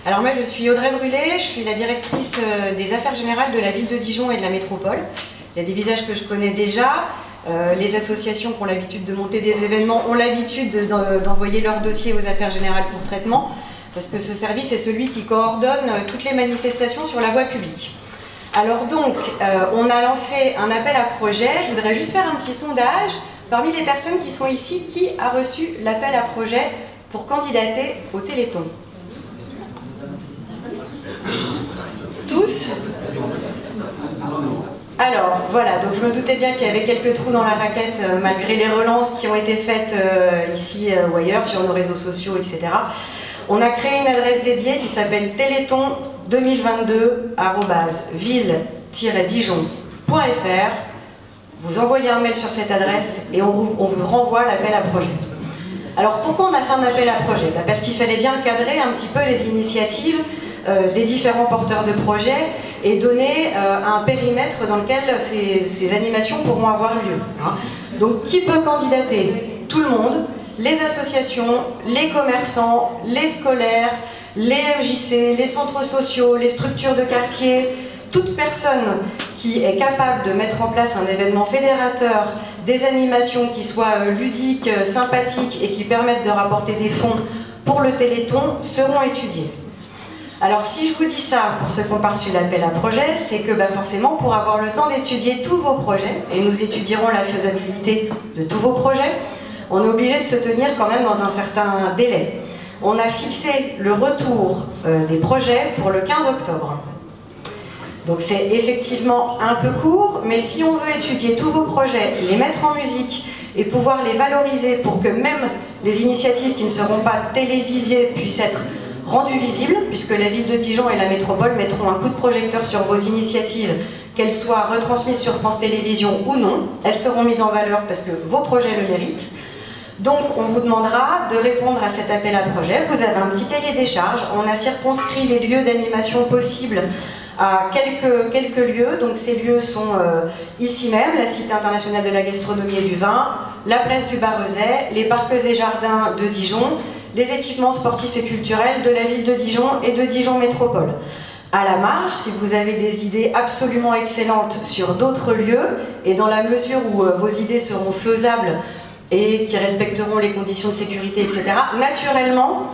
Alors moi je suis Audrey Brûlé, je suis la directrice des affaires générales de la ville de Dijon et de la métropole. Il y a des visages que je connais déjà, les associations qui ont l'habitude de monter des événements ont l'habitude d'envoyer leurs dossiers aux affaires générales pour traitement, parce que ce service est celui qui coordonne toutes les manifestations sur la voie publique. Alors donc, on a lancé un appel à projet. Je voudrais juste faire un petit sondage. Parmi les personnes qui sont ici, qui a reçu l'appel à projet pour candidater au Téléthon? Tous? Alors, voilà, donc je me doutais bien qu'il y avait quelques trous dans la raquette, malgré les relances qui ont été faites ici ou ailleurs, sur nos réseaux sociaux, etc. On a créé une adresse dédiée qui s'appelle téléthon2022@ville-dijon.fr. Vous envoyez un mail sur cette adresse et on vous renvoie l'appel à projet. Alors pourquoi on a fait un appel à projet? Parce qu'il fallait bien cadrer un petit peu les initiatives des différents porteurs de projets et donner un périmètre dans lequel ces animations pourront avoir lieu. Donc qui peut candidater? Tout le monde. Les associations, les commerçants, les scolaires, les MJC, les centres sociaux, les structures de quartier, toute personne qui est capable de mettre en place un événement fédérateur, des animations qui soient ludiques, sympathiques et qui permettent de rapporter des fonds pour le Téléthon seront étudiées. Alors si je vous dis ça, pour ceux qui ont pas reçu l'appel à projet, c'est que forcément pour avoir le temps d'étudier tous vos projets, et nous étudierons la faisabilité de tous vos projets, on est obligé de se tenir quand même dans un certain délai. On a fixé le retour des projets pour le 15 octobre. Donc c'est effectivement un peu court, mais si on veut étudier tous vos projets, les mettre en musique et pouvoir les valoriser pour que même les initiatives qui ne seront pas télévisées puissent être rendues visibles, puisque la ville de Dijon et la métropole mettront un coup de projecteur sur vos initiatives, qu'elles soient retransmises sur France Télévisions ou non, elles seront mises en valeur parce que vos projets le méritent. Donc on vous demandera de répondre à cet appel à projet. Vous avez un petit cahier des charges, on a circonscrit les lieux d'animation possibles à quelques lieux. Donc ces lieux sont ici même, la Cité internationale de la gastronomie et du vin, la place du Barrezet, les parcs et jardins de Dijon, les équipements sportifs et culturels de la ville de Dijon et de Dijon Métropole. À la marge, si vous avez des idées absolument excellentes sur d'autres lieux, et dans la mesure où vos idées seront faisables et qui respecteront les conditions de sécurité, etc., naturellement,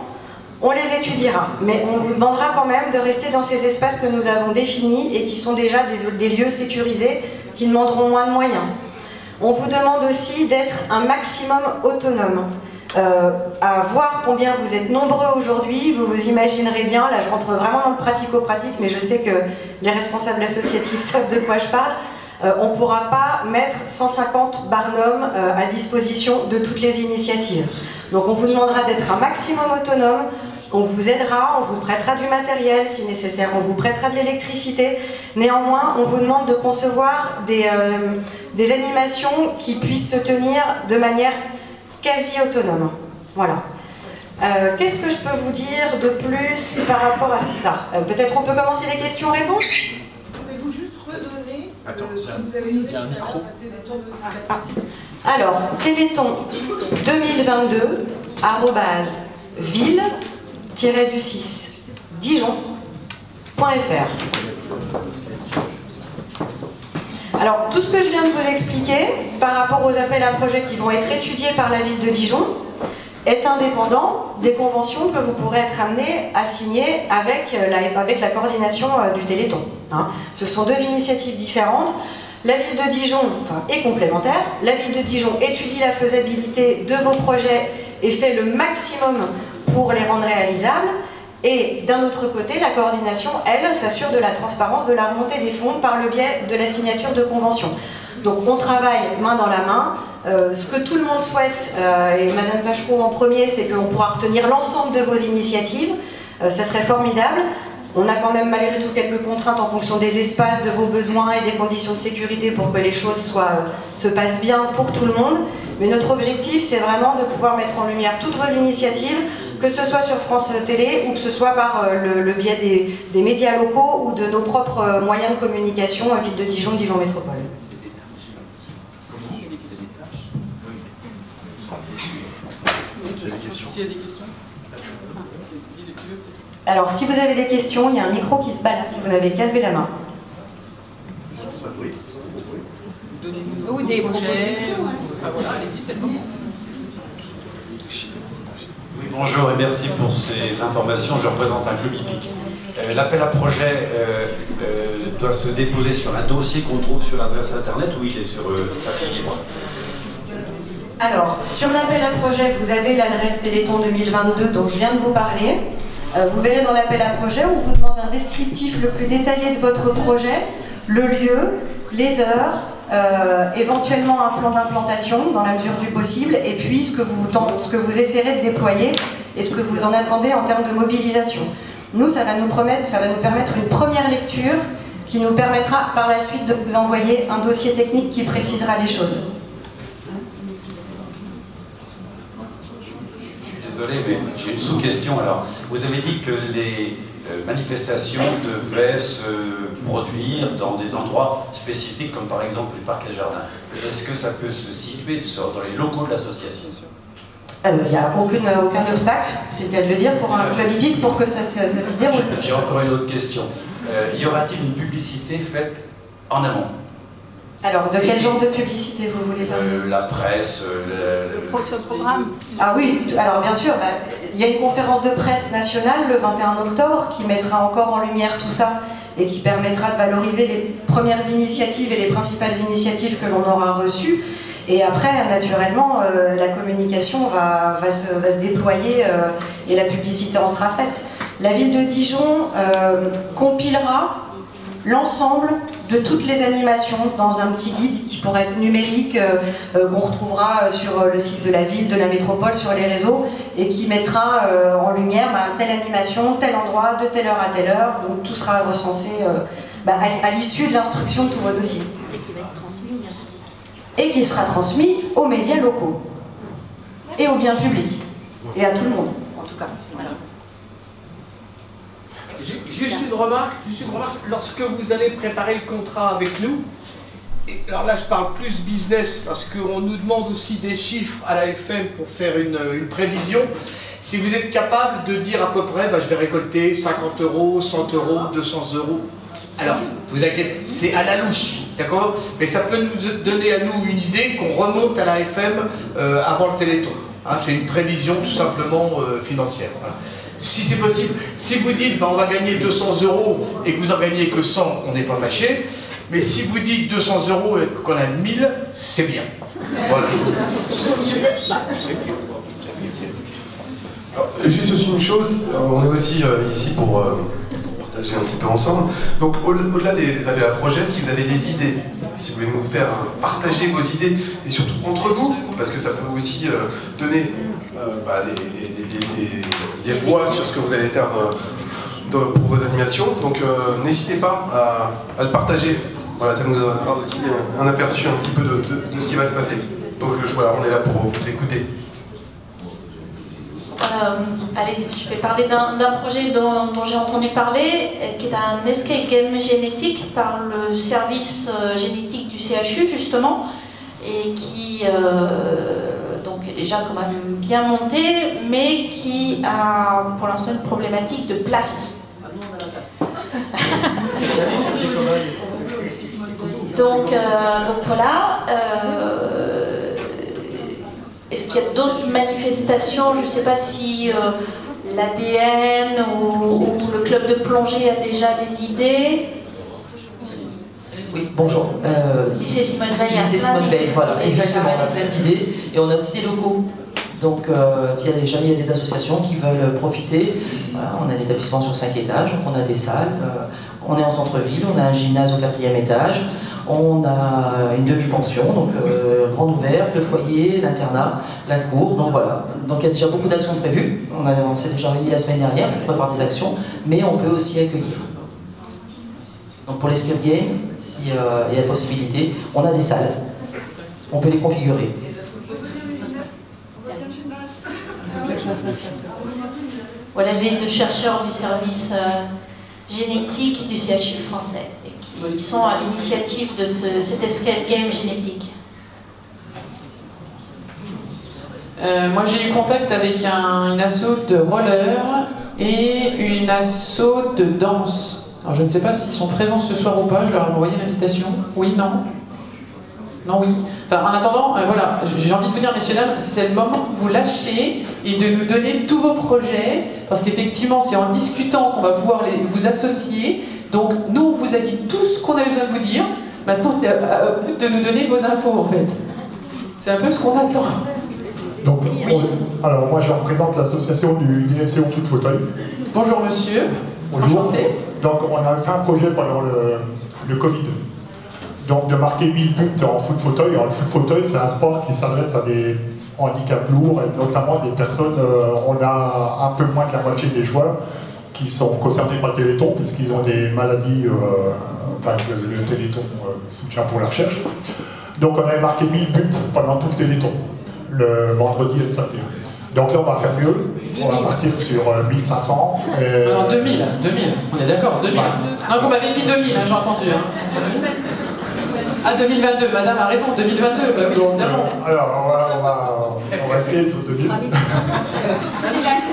on les étudiera. Mais on vous demandera quand même de rester dans ces espaces que nous avons définis et qui sont déjà des lieux sécurisés qui demanderont moins de moyens. On vous demande aussi d'être un maximum autonome. À voir combien vous êtes nombreux aujourd'hui, vous vous imaginerez bien, là je rentre vraiment dans le pratico-pratique, mais je sais que les responsables associatifs savent de quoi je parle. On ne pourra pas mettre 150 barnums à disposition de toutes les initiatives. Donc on vous demandera d'être un maximum autonome. on vous aidera, on vous prêtera du matériel si nécessaire, on vous prêtera de l'électricité. Néanmoins, on vous demande de concevoir des animations qui puissent se tenir de manière quasi autonome. Voilà. Qu'est-ce que je peux vous dire de plus par rapport à ça? Peut-être on peut commencer les questions-réponses? Pouvez-vous juste redonner ce que vous avez donné tout à l'heure à Téléthon? Alors, Téléthon 2022, ville-du-6 dijon.fr. Alors, tout ce que je viens de vous expliquer par rapport aux appels à projets qui vont être étudiés par la ville de Dijon est indépendant des conventions que vous pourrez être amené à signer avec la coordination du Téléthon. Hein. Ce sont deux initiatives différentes. La ville de Dijon est complémentaire. La ville de Dijon étudie la faisabilité de vos projets et fait le maximum pour les rendre réalisables. Et d'un autre côté, la coordination, elle, s'assure de la transparence de la remontée des fonds par le biais de la signature de conventions. Donc on travaille main dans la main. Ce que tout le monde souhaite, et Madame Vachereau en premier, c'est qu'on pourra retenir l'ensemble de vos initiatives. Ça serait formidable. On a quand même malgré tout quelques contraintes en fonction des espaces, de vos besoins et des conditions de sécurité pour que les choses se passent bien pour tout le monde. Mais notre objectif, c'est vraiment de pouvoir mettre en lumière toutes vos initiatives, que ce soit sur France Télé ou que ce soit par le biais des médias locaux ou de nos propres moyens de communication à Ville de Dijon, Dijon Métropole. S'il y a des questions. Alors, si vous avez des questions, il y a un micro qui se balade, vous n'avez qu'à lever la main. Ou des projets. Voilà, allez-y, c'est le moment. Oui, bonjour et merci pour ces informations. Je représente un club hippique. L'appel à projet doit se déposer sur un dossier qu'on trouve sur l'adresse internet ou il est sur papier libre? Alors, sur l'appel à projet, vous avez l'adresse Téléthon 2022 dont je viens de vous parler. Vous verrez dans l'appel à projet, on vous demande un descriptif le plus détaillé de votre projet, le lieu, les heures, éventuellement un plan d'implantation dans la mesure du possible, et puis ce que vous essaierez de déployer et ce que vous en attendez en termes de mobilisation. Nous, ça va nous permettre une première lecture qui nous permettra par la suite de vous envoyer un dossier technique qui précisera les choses. Désolé, mais j'ai une sous-question. Alors, vous avez dit que les manifestations devaient se produire dans des endroits spécifiques, comme par exemple les parcs et jardins. Est-ce que ça peut se situer dans les locaux de l'association? Il n'y a aucun obstacle, c'est le cas de le dire, pour un club hippique, pour que ça s'y déroule. J'ai encore une autre question. Y aura-t-il une publicité faite en amont? Alors, de quel genre de publicité vous voulez parler? La presse, le programme. Ah oui, alors bien sûr, il y a une conférence de presse nationale le 21 octobre qui mettra encore en lumière tout ça et qui permettra de valoriser les premières initiatives et les principales initiatives que l'on aura reçues. Et après, naturellement, la communication va se déployer et la publicité en sera faite. La ville de Dijon compilera l'ensemble de toutes les animations dans un petit guide qui pourrait être numérique, qu'on retrouvera sur le site de la ville, de la métropole, sur les réseaux, et qui mettra en lumière telle animation, tel endroit, de telle heure à telle heure. Donc tout sera recensé à l'issue de l'instruction de tous vos dossiers. Et qui va être transmis et qui sera transmis aux médias locaux et au bien public et à tout le monde en tout cas. Voilà. Juste une remarque, lorsque vous allez préparer le contrat avec nous, et alors là je parle plus business parce qu'on nous demande aussi des chiffres à la FM pour faire une prévision. Si vous êtes capable de dire à peu près, je vais récolter 50 €, 100 €, 200 €. Alors, vous inquiétez, c'est à la louche, d'accord? Mais ça peut nous donner à nous une idée qu'on remonte à la FM avant le Téléthon. Hein, c'est une prévision tout simplement financière. Voilà. Si c'est possible, si vous dites on va gagner 200 € et que vous en gagnez que 100, on n'est pas fâché. Mais si vous dites 200 € et qu'on a 1000, c'est bien. Voilà. Juste aussi une chose, on est aussi ici pour partager un petit peu ensemble. Donc au-delà des appels à projets, si vous avez des idées si vous voulez nous faire partager vos idées, et surtout entre vous, parce que ça peut aussi donner des voix sur ce que vous allez faire pour vos animations. Donc n'hésitez pas à le partager. Voilà, ça nous donnera aussi un aperçu un petit peu de ce qui va se passer. Donc voilà, on est là pour vous écouter. Allez, je vais parler d'un projet dont j'ai entendu parler, qui est un escape game génétique par le service génétique du CHU justement, et qui donc est déjà quand même bien monté, mais qui a pour l'instant une problématique de place. Donc voilà. Est-ce qu'il y a d'autres manifestations? Je ne sais pas si l'ADN ou le club de plongée a déjà des idées. Oui, bonjour. Lycée Simone Veil. Lycée Simone Veil, voilà, exactement. On a plein d'idées et on a aussi des locaux. Donc, s'il y a jamais il y a des associations qui veulent profiter, voilà, on a un établissement sur 5 étages, donc on a des salles. On est en centre-ville, on a un gymnase au 4e étage. On a une demi-pension, donc grande ouverte, le foyer, l'internat, la cour, donc voilà. Donc il y a déjà beaucoup d'actions prévues. On s'est déjà réunis la semaine dernière pour prévoir des actions, mais on peut aussi accueillir. Donc pour l'escape game, s'il y a la possibilité, on a des salles. On peut les configurer. Voilà les deux chercheurs du service génétique du CHU français, et qui sont à l'initiative de cet escape game génétique. Moi j'ai eu contact avec une asso de roller et une asso de danse. Alors je ne sais pas s'ils sont présents ce soir ou pas, je leur ai envoyé l'invitation. Oui, non? Non, oui. Enfin, en attendant, voilà, j'ai envie de vous dire, messieurs, dames, c'est le moment que vous lâchez et de nous donner tous vos projets, parce qu'effectivement, c'est en discutant qu'on va pouvoir vous associer. Donc, nous, on vous a dit tout ce qu'on avait besoin de vous dire. Maintenant, c'est à vous de nous donner vos infos, en fait. C'est un peu ce qu'on attend. Donc, alors, moi, je représente l'association du IFC au foot fauteuil. Bonjour, monsieur. Bonjour. Enchanté. Donc, on a fait un projet pendant le Covid. Donc de marquer 1000 buts en foot fauteuil. Alors le foot fauteuil, c'est un sport qui s'adresse à des handicaps lourds et notamment des personnes, on a un peu moins de la moitié des joueurs qui sont concernés par le Téléthon puisqu'ils ont des maladies, enfin le Téléthon soutient pour la recherche. Donc on avait marqué 1000 buts pendant tout le Téléthon, le vendredi et le samedi. Donc là on va faire mieux, on va partir sur 1500. Alors 2000, on est d'accord, 2000. Ouais. Non, vous m'avez dit 2000, hein, j'ai entendu. Hein. Ah, 2022, madame a raison, 2022, bah oui, évidemment. Alors, on va essayer sur 2000.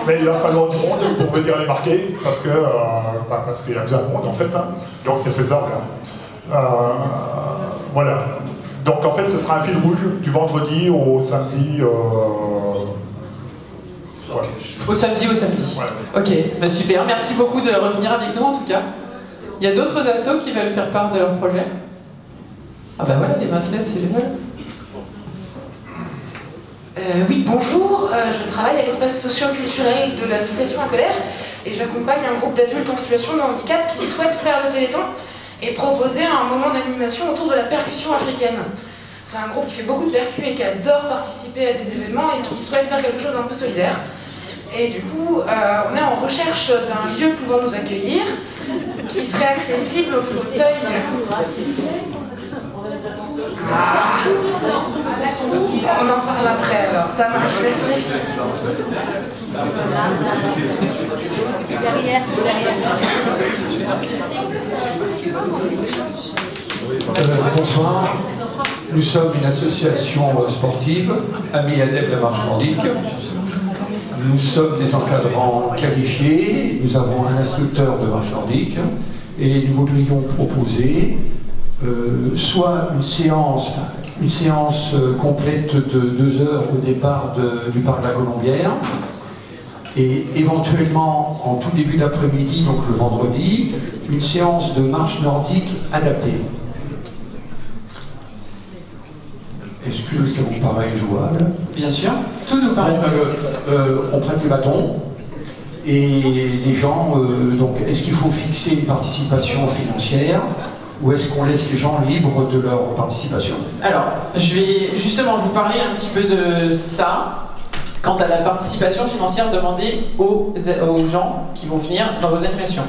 Mais il va falloir du monde pour venir les marquer, parce qu'il y a besoin de monde, en fait. Hein. Donc c'est faisable. Voilà. Donc en fait, ce sera un fil rouge du vendredi au samedi. Voilà. Au samedi. Ouais. Ok, bah super. Merci beaucoup de revenir avec nous, en tout cas. Il y a d'autres assos qui veulent faire part de leur projet? Ah bah voilà, des mains se lèvent, c'est génial. Oui, bonjour, je travaille à l'espace socio-culturel de l'association Un Collège et j'accompagne un groupe d'adultes en situation de handicap qui souhaitent faire le Téléthon et proposer un moment d'animation autour de la percussion africaine. C'est un groupe qui fait beaucoup de percus et qui adore participer à des événements et qui souhaite faire quelque chose un peu solidaire. Et du coup, on est en recherche d'un lieu pouvant nous accueillir, qui serait accessible au fauteuil. Ah. On en parle après alors, ça marche, merci. Derrière. Bonsoir, nous sommes une association sportive, Amis Adeptes de la marche nordique. Nous sommes des encadrants qualifiés, nous avons un instructeur de marche nordique et nous voudrions proposer soit une séance complète de 2 heures au départ du parc de la Colombière et éventuellement en tout début d'après-midi, donc le vendredi, une séance de marche nordique adaptée. Est-ce que ça vous paraît jouable? Bien sûr, tout nous paraît jouable. On prête les bâtons et les gens, donc est-ce qu'il faut fixer une participation financière? ou est-ce qu'on laisse les gens libres de leur participation? Alors, je vais justement vous parler un petit peu de ça, quant à la participation financière demandée aux gens qui vont venir dans vos animations.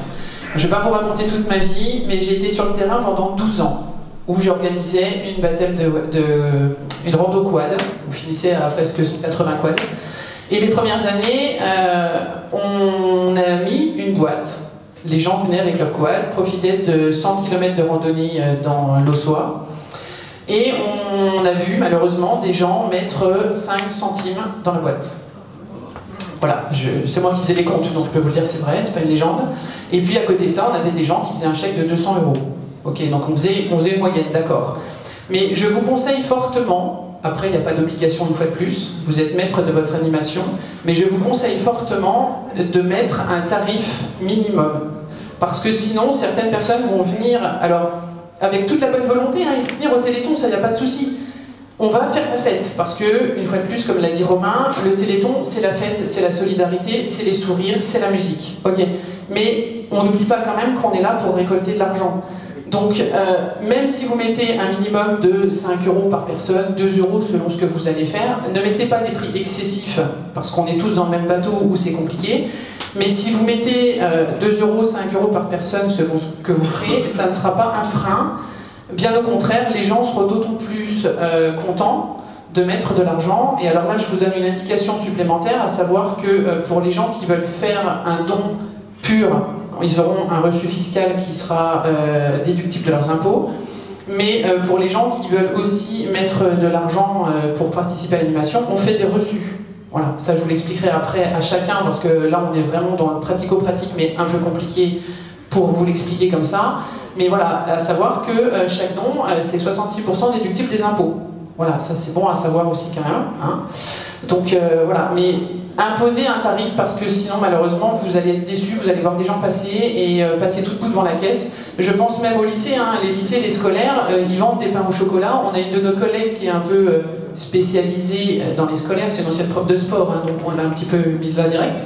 Je ne vais pas vous raconter toute ma vie, mais j'ai été sur le terrain pendant 12 ans, où j'organisais une baptême une rando quad, on finissait à presque 180 quads. Et les premières années, on a mis une boîte. Les gens venaient avec leur quad, profitaient de 100 km de randonnée dans l'Aussois. Et on a vu malheureusement des gens mettre 5 centimes dans la boîte. Voilà, c'est moi qui faisais les comptes, donc je peux vous le dire, c'est vrai, c'est pas une légende. Et puis à côté de ça, on avait des gens qui faisaient un chèque de 200 €. Ok, donc on faisait une moyenne, d'accord. Mais je vous conseille fortement, après il n'y a pas d'obligation une fois de plus, vous êtes maître de votre animation, mais je vous conseille fortement de mettre un tarif minimum. Parce que sinon, certaines personnes vont venir, alors avec toute la bonne volonté, hein, ils vont venir au Téléthon, ça, il n'y a pas de souci. On va faire la fête, parce que, une fois de plus, comme l'a dit Romain, le Téléthon, c'est la fête, c'est la solidarité, c'est les sourires, c'est la musique. Ok. Mais on n'oublie pas quand même qu'on est là pour récolter de l'argent. Donc, même si vous mettez un minimum de 5 € par personne, 2 € selon ce que vous allez faire, ne mettez pas des prix excessifs, parce qu'on est tous dans le même bateau où c'est compliqué. Mais si vous mettez 2 €, 5 € par personne selon ce que vous ferez, ça ne sera pas un frein. Bien au contraire, les gens seront d'autant plus contents de mettre de l'argent. Et alors là, je vous donne une indication supplémentaire, à savoir que pour les gens qui veulent faire un don pur, ils auront un reçu fiscal qui sera déductible de leurs impôts. Mais pour les gens qui veulent aussi mettre de l'argent pour participer à l'animation, on fait des reçus. Voilà, ça je vous l'expliquerai après à chacun, parce que là on est vraiment dans le pratico-pratique, mais un peu compliqué pour vous l'expliquer comme ça. Mais voilà, à savoir que chaque don, c'est 66% déductible des impôts. Voilà, ça c'est bon à savoir aussi quand même. Hein. Donc voilà, mais imposer un tarif, parce que sinon malheureusement vous allez être déçus, vous allez voir des gens passer et passer tout le coup devant la caisse. Je pense même au lycée, hein, les lycées, les scolaires, ils vendent des pains au chocolat. On a une de nos collègues qui est un peu spécialisée dans les scolaires, c'est une ancienne prof de sport, hein, donc on l'a un petit peu mise là direct.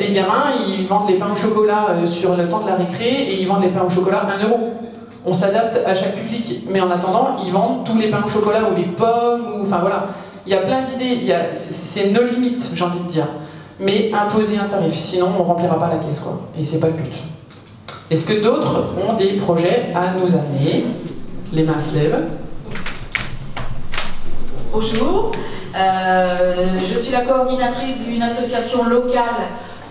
Les gamins, ils vendent des pains au chocolat sur le temps de la récré, et ils vendent les pains au chocolat 1 €. On s'adapte à chaque public, mais en attendant, ils vendent tous les pains au chocolat ou les pommes, ou enfin voilà. Il y a plein d'idées, c'est nos limites, j'ai envie de dire. Mais imposer un tarif, sinon on ne remplira pas la caisse, quoi. Et c'est pas le but. Est-ce que d'autres ont des projets à nous amener? Les mains se lèvent. Bonjour, je suis la coordinatrice d'une association locale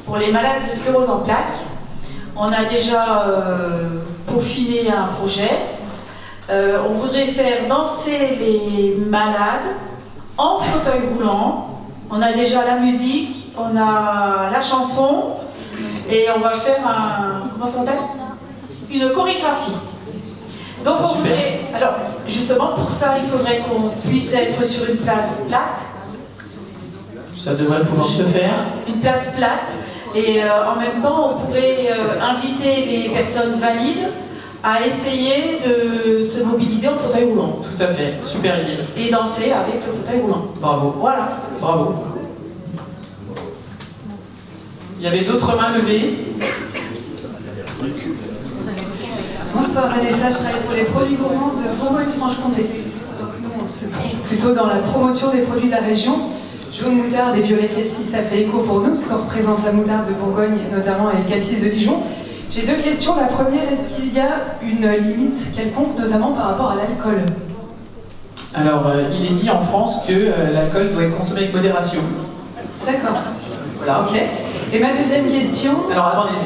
pour les malades de sclérose en plaques. On a déjà peaufiné un projet. On voudrait faire danser les malades en fauteuil roulant. On a déjà la musique, on a la chanson, et on va faire comment ça s'appelle? Une chorégraphie. Donc on voudrait, alors justement pour ça il faudrait qu'on puisse être sur une place plate. Ça devrait pouvoir se faire. Une place plate, et en même temps on pourrait inviter les personnes valides à essayer de se mobiliser en fauteuil roulant. Tout à fait, super idée. Et danser avec le fauteuil roulant. Bravo. Voilà. Bravo. Il y avait d'autres mains levées. Bonsoir Vanessa, je travaille pour les produits gourmands de Bourgogne-Franche-Comté. Donc nous on se trouve plutôt dans la promotion des produits de la région. Jaune moutarde et violet cassis, ça fait écho pour nous parce qu'on représente la moutarde de Bourgogne, notamment et le cassis de Dijon. J'ai deux questions. La première, est-ce qu'il y a une limite quelconque, notamment par rapport à l'alcool? Alors, il est dit en France que l'alcool doit être consommé avec modération. D'accord. Voilà. Ok. Et ma deuxième question... Alors, attendez,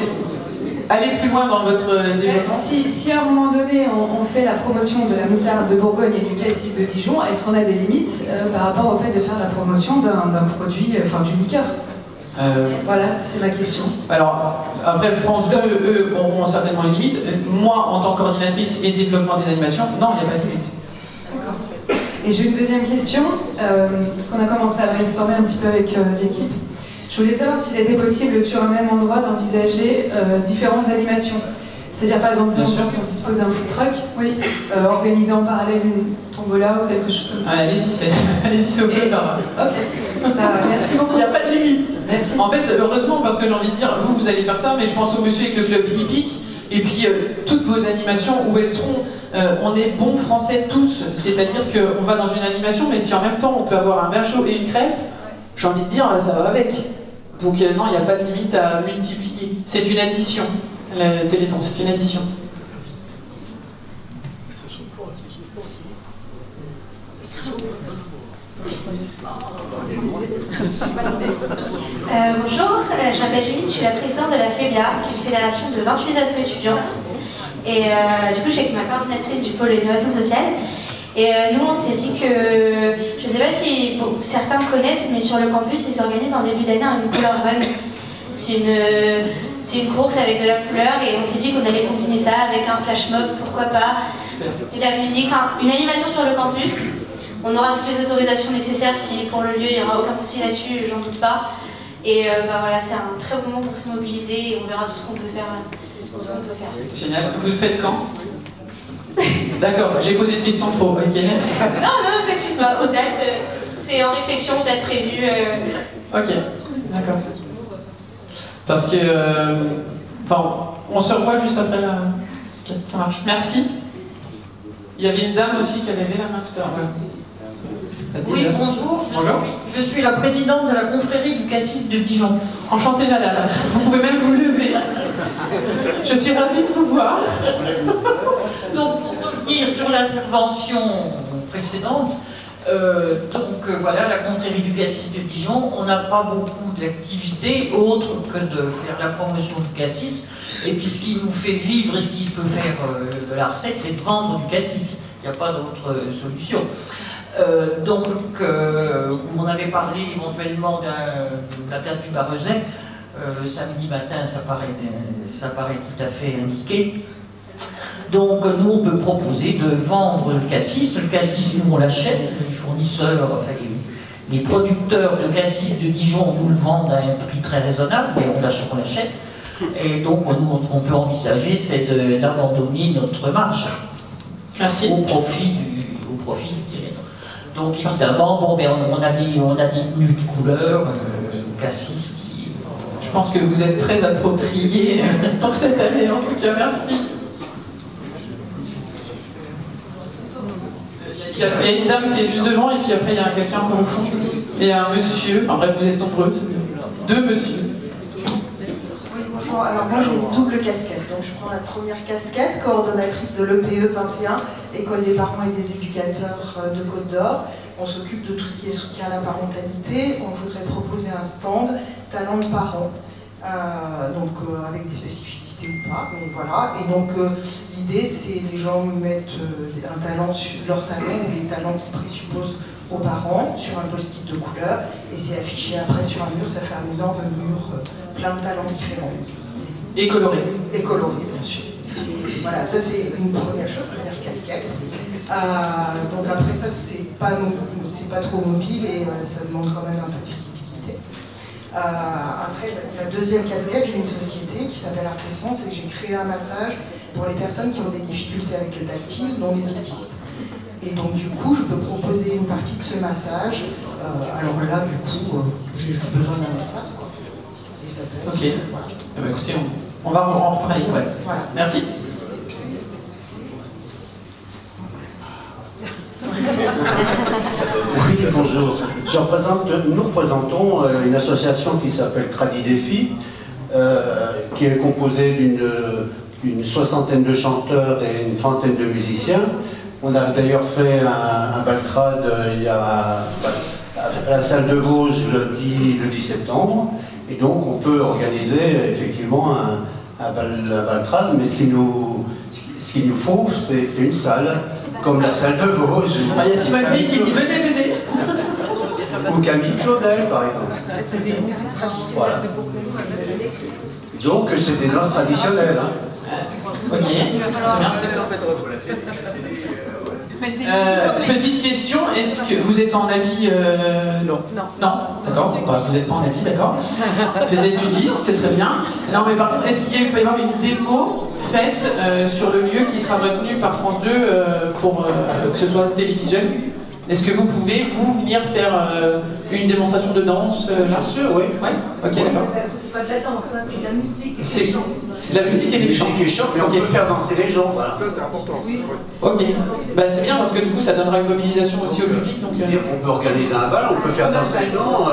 allez plus loin dans votre développement. Si à un moment donné, on fait la promotion de la moutarde de Bourgogne et du cassis de Dijon, est-ce qu'on a des limites par rapport au fait de faire la promotion d'un produit, enfin d'une liqueur? Voilà, c'est ma question. Alors, après, France 2, eux, auront certainement une limite. Moi, en tant que coordinatrice et développement des animations, non, il n'y a pas de limite. D'accord. Et j'ai une deuxième question, parce qu'on a commencé à brainstormer un petit peu avec l'équipe. Je voulais savoir s'il était possible, sur un même endroit, d'envisager différentes animations. C'est-à-dire, par exemple, on dispose d'un food truck, oui, organiser en parallèle une tombola ou quelque chose comme ça. Allez-y, c'est au club là. Ok, ça, merci beaucoup. Il n'y a pas de limite. Merci. En fait, heureusement, parce que j'ai envie de dire, vous allez faire ça, mais je pense au monsieur avec le club hippique, Et puis, toutes vos animations, où elles seront, on est bons français tous, c'est-à-dire qu'on va dans une animation, mais si en même temps on peut avoir un vin chaud et une crêpe, j'ai envie de dire, ça va avec. Donc non, il n'y a pas de limite à multiplier. C'est une addition, le Téléthon, c'est une addition. Bonjour, je m'appelle Julie, je suis la présidente de la FEBIA, qui est une fédération de 28 assos étudiantes. Et du coup, je suis avec ma coordinatrice du pôle innovation sociale. Et nous, on s'est dit que, je ne sais pas si certains connaissent, mais sur le campus, ils organisent en début d'année une color run. C'est une course avec de la couleur et on s'est dit qu'on allait combiner ça avec un flash mob, pourquoi pas, de la musique, enfin une animation sur le campus. On aura toutes les autorisations nécessaires si pour le lieu il n'y aura aucun souci là-dessus, j'en doute pas. Et voilà, c'est un très bon moment pour se mobiliser et on verra tout ce qu'on peut faire. Génial. Vous le faites quand? D'accord, j'ai posé une question trop, ok. Non, peut-être pas. Aux dates, c'est en réflexion, date prévue. Ok, d'accord. Parce que, on se revoit juste après la... Ok, ça marche. Merci. Il y avait une dame aussi qui avait levé la main tout à l'heure. Oui, bonjour. Je suis la présidente de la confrérie du Cassis de Dijon. Enchantée, madame. Vous pouvez même vous lever. Je suis ravie de vous voir. Donc, pour revenir sur l'intervention précédente, voilà, la confrérie du Cassis de Dijon, on n'a pas beaucoup d'activités autres que de faire la promotion du Cassis. Et puis, ce qui nous fait vivre et ce qui peut faire de la recette, c'est de vendre du Cassis. Il n'y a pas d'autre solution. On avait parlé éventuellement de la place du Barrezet. Le samedi matin, ça paraît tout à fait indiqué. Donc nous, on peut proposer de vendre le cassis. Le cassis, nous, on l'achète. Les fournisseurs, enfin les producteurs de cassis de Dijon nous le vendent à un prix très raisonnable, mais on l'achète. Et donc, nous, on peut envisager, c'est d'abandonner notre marge. Merci. Au profit du Téléthon. Donc évidemment, on a des tenues de couleur, cassis qui... Je pense que vous êtes très approprié pour cette année, en tout cas, merci. Il y a une dame qui est juste devant, et puis après il y a quelqu'un comme au fond. Et un monsieur, enfin bref, vous êtes nombreux, deux monsieur. Oui, bonjour. Alors moi j'ai une double casquette. Donc je prends la première casquette, coordonnatrice de l'EPE 21, École des parents et des éducateurs de Côte d'Or. On s'occupe de tout ce qui est soutien à la parentalité. On voudrait proposer un stand talent de parents, avec des spécificités ou pas, mais voilà. Et donc l'idée c'est les gens mettent un talent sur leur talent ou des talents qui présupposent aux parents sur un post-it de couleur et c'est affiché après sur un mur, ça fait un énorme mur, plein de talents différents. Et coloré. Et coloré, bien sûr. Et voilà, ça c'est une première chose, première casquette. Donc après ça, c'est pas trop mobile et ça demande quand même un peu de visibilité. Après, la deuxième casquette, j'ai une société qui s'appelle Artessence et j'ai créé un massage pour les personnes qui ont des difficultés avec le tactile, dont les autistes. Et donc du coup, je peux proposer une partie de ce massage. Alors là, du coup, j'ai juste besoin d'un espace, quoi. Et ça peut être... Ok. Voilà. Eh ben, écoutez, on va en reparler. Ouais. Voilà. Merci. Oui, bonjour. Nous représentons une association qui s'appelle Tradi Défi, qui est composée d'une soixantaine de chanteurs et une trentaine de musiciens. On a d'ailleurs fait un baltrade à la salle de Vosges le 10 septembre. Et donc on peut organiser effectivement un baltrade, mais ce qu'il nous faut, c'est une salle, comme la salle de Vosges. Il y a Simone Veil qui dit venez. Ou Camille Claudel, par exemple. C'est des musiques traditionnelles voilà. de beaucoup. Donc c'est des danses traditionnelles. Ok, très bien. Petite question, est-ce que vous êtes en habit Non. Non, d'accord, vous n'êtes pas en habit, d'accord. Vous êtes nudiste, c'est très bien. Non, mais par contre, est-ce qu'il peut y avoir une démo faite sur le lieu qui sera retenu par France 2 pour que ce soit télévisuel? Est-ce que vous pouvez, venir faire une démonstration de danse là? Bien sûr, oui. Ouais, ok, d'accord. C'est pas pas de la danse, hein, c'est de la musique. C'est de la musique et des chants. Musique et chants, mais on peut faire danser les gens. Voilà. Ça, c'est important. Oui. Ok, bah, c'est bien parce que du coup ça donnera une mobilisation aussi au public. Donc, On peut organiser un bal, on peut faire danser les gens.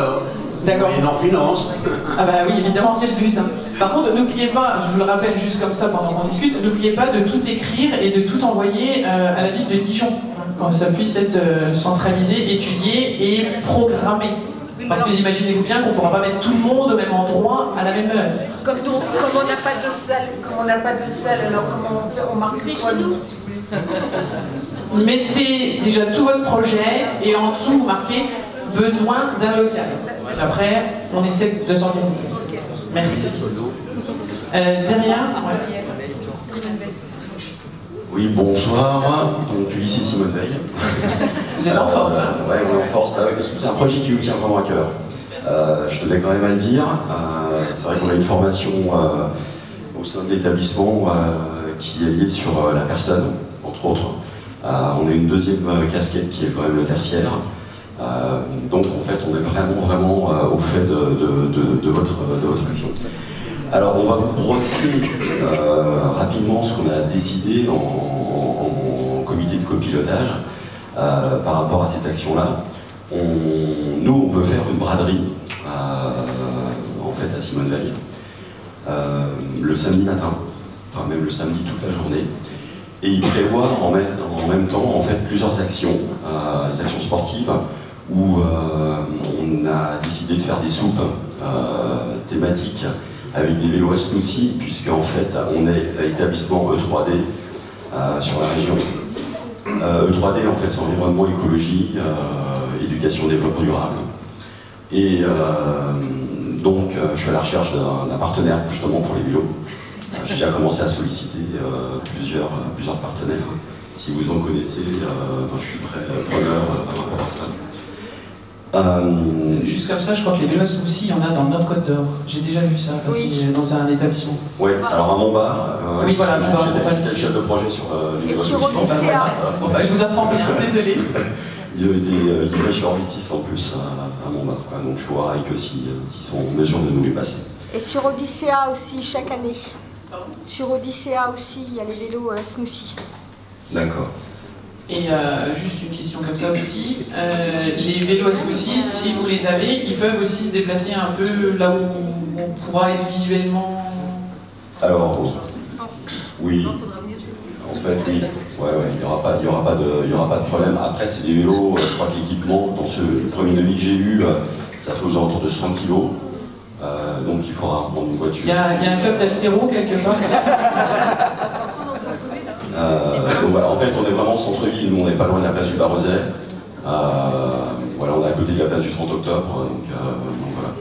D'accord. Et en finance. Ah bah oui, évidemment, c'est le but. Hein. Par contre, n'oubliez pas, je vous le rappelle juste comme ça pendant qu'on discute, n'oubliez pas de tout écrire et de tout envoyer à la ville de Dijon, pour que ça puisse être centralisé, étudié et programmé. Parce que imaginez-vous bien qu'on ne pourra pas mettre tout le monde au même endroit à la même heure. Comme on n'a pas de salle, alors comment on fait? On marque quoi nous? Mettez déjà tout votre projet et en dessous vous marquez besoin d'un local. Et après, on essaie de s'organiser. Merci. Derrière ouais. Oui, bonsoir. Donc, ici Simone Veil. Vous êtes en force, hein? Ouais, on est en force, là, parce que c'est un projet qui nous tient vraiment à cœur. Je tenais quand même à le dire. C'est vrai qu'on a une formation au sein de l'établissement qui est liée sur la personne, entre autres. On a une deuxième casquette qui est quand même le tertiaire. Donc en fait on est vraiment au fait de votre action. Alors on va vous brosser rapidement ce qu'on a décidé en comité de copilotage par rapport à cette action-là. Nous on veut faire une braderie en fait à Simone Veil le samedi matin, enfin même le samedi toute la journée. Et il prévoit en même temps en fait plusieurs actions, des actions sportives où on a décidé de faire des soupes thématiques avec des vélos à smoothie, puisque en fait on est l'établissement E3D sur la région. E3D en fait c'est environnement, écologie, éducation, développement durable. Et donc je suis à la recherche d'un partenaire justement pour les vélos. J'ai déjà commencé à solliciter plusieurs partenaires. Si vous en connaissez, je suis très preneur par rapport à ça. Juste comme ça, je crois que les vélos aussi, il y en a dans le Nord-Côte d'Or. J'ai déjà vu ça dans un établissement. Oui, alors à Montbard, oui, voilà, j'étais le chef de projet sur les vélos. Et sur Odysséa. Je vous apprends bien, désolé. Ils ont été livrés chez Orbitis en plus à Montbard, quoi. Donc je vois avec eux s'ils sont en mesure de nous les passer. Et sur Odysséa aussi, chaque année. Sur Odysséa aussi, il y a les vélos smoothie. D'accord. Et juste une question comme ça aussi, les vélos smoothie, si vous les avez, ils peuvent aussi se déplacer un peu là où on pourra être visuellement... Alors, oui. En fait, oui. Ouais, il n'y aura pas de problème. Après, c'est des vélos, je crois que l'équipement, dans le premier devis que j'ai eu, ça fait aux alentours de 100 kg. Donc il faudra prendre une voiture. Il y a un club d'altéro quelque part. Donc voilà, en fait on est vraiment au centre-ville, nous on n'est pas loin de la place du Barozet. Voilà, on est à côté de la place du 30 octobre, donc voilà.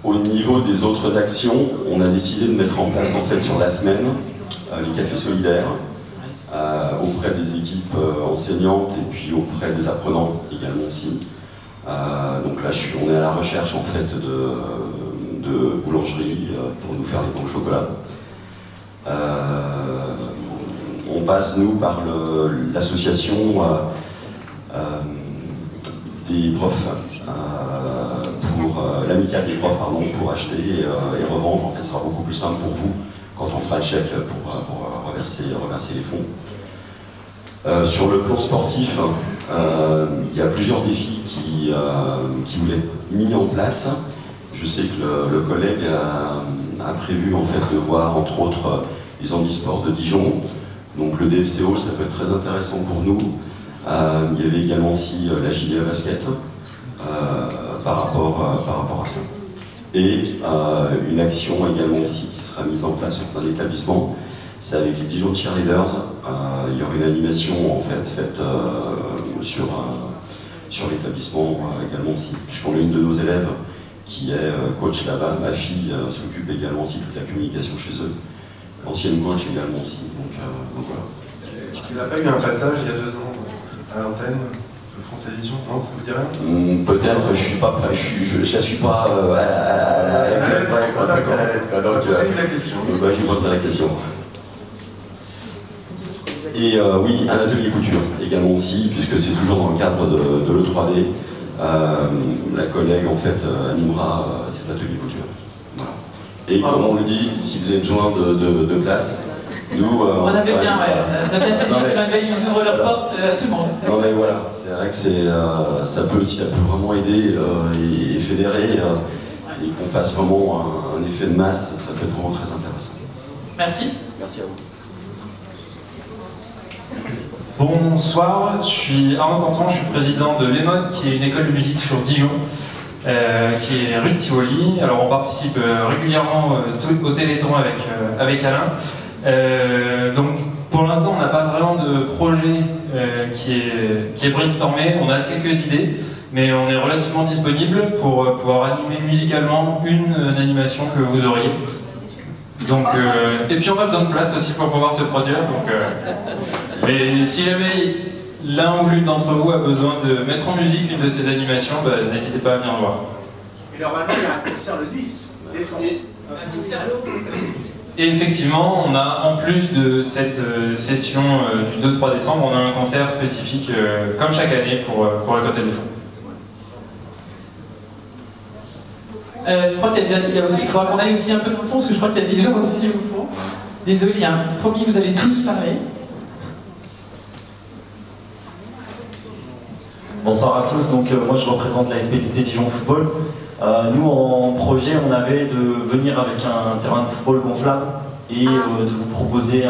Au niveau des autres actions, on a décidé de mettre en place en fait sur la semaine les cafés solidaires auprès des équipes enseignantes et puis auprès des apprenants également aussi. Donc là, on est à la recherche en fait de boulangerie pour nous faire les pains au chocolat. On passe nous par l'association des profs pour l'amicale des profs pardon, pour acheter et revendre. En fait, ce sera beaucoup plus simple pour vous quand on fera le chèque pour reverser les fonds. Sur le plan sportif, il y a plusieurs défis qui voulaient être mis en place. Je sais que le collègue a prévu en fait de voir entre autres les handisports de Dijon. Donc le DFCO, ça peut être très intéressant pour nous. Il y avait également aussi la JDA basket par rapport à ça. Et une action également aussi qui sera mise en place au sein de l'établissement. C'est avec les Dijon Cheerleaders. Il y aura une animation en fait faite sur l'établissement également aussi. Puisqu'on a une de nos élèves qui est coach là-bas. Ma fille s'occupe également aussi de toute la communication chez eux. Ancienne coach également aussi. Donc voilà. Tu n'as pas eu un passage il y a 2 ans à l'antenne de France Télévisions? Non, ça vous dit rien? Peut-être, je suis pas prêt, je ne suis pas à la lettre. Donc, je lui poserai la question. Et oui, un atelier couture également aussi, puisque c'est toujours dans le cadre de l'E3D. la collègue en fait animera cet atelier couture. Voilà. Et comme on le dit, si vous êtes besoin de place, nous... on avait bien, ouais. La place est ici, ils ouvrent leurs portes à tout le monde. Non mais voilà, c'est vrai que ça peut vraiment aider et fédérer et qu'on fasse vraiment un effet de masse, ça peut être vraiment très intéressant. Merci. Merci à vous. Bonsoir, je suis Arnaud Canton, je suis président de l'EMOD, qui est une école de musique sur Dijon, qui est rue de Tivoli. Alors on participe régulièrement au Téléthon avec Alain. Donc pour l'instant on n'a pas vraiment de projet qui est brainstormé, on a quelques idées, mais on est relativement disponible pour pouvoir animer musicalement une animation que vous auriez. Donc, et puis on a besoin de place aussi pour pouvoir se produire. Donc, et si jamais l'un ou l'une d'entre vous a besoin de mettre en musique une de ces animations, bah, n'hésitez pas à venir me voir. Et normalement, il y a un concert le 10 décembre. Et effectivement, on a en plus de cette session du 2-3 décembre, on a un concert spécifique comme chaque année pour récolter des fonds. Je crois qu'il il faudra qu'on aille aussi un peu dans le fond, parce que je crois qu'il y a des gens aussi au fond. Désolé, hein. Promis, vous allez tous parler. Bonsoir à tous, donc moi je représente la SPTT Dijon Football. Nous en projet on avait de venir avec un terrain de football gonflable et de vous proposer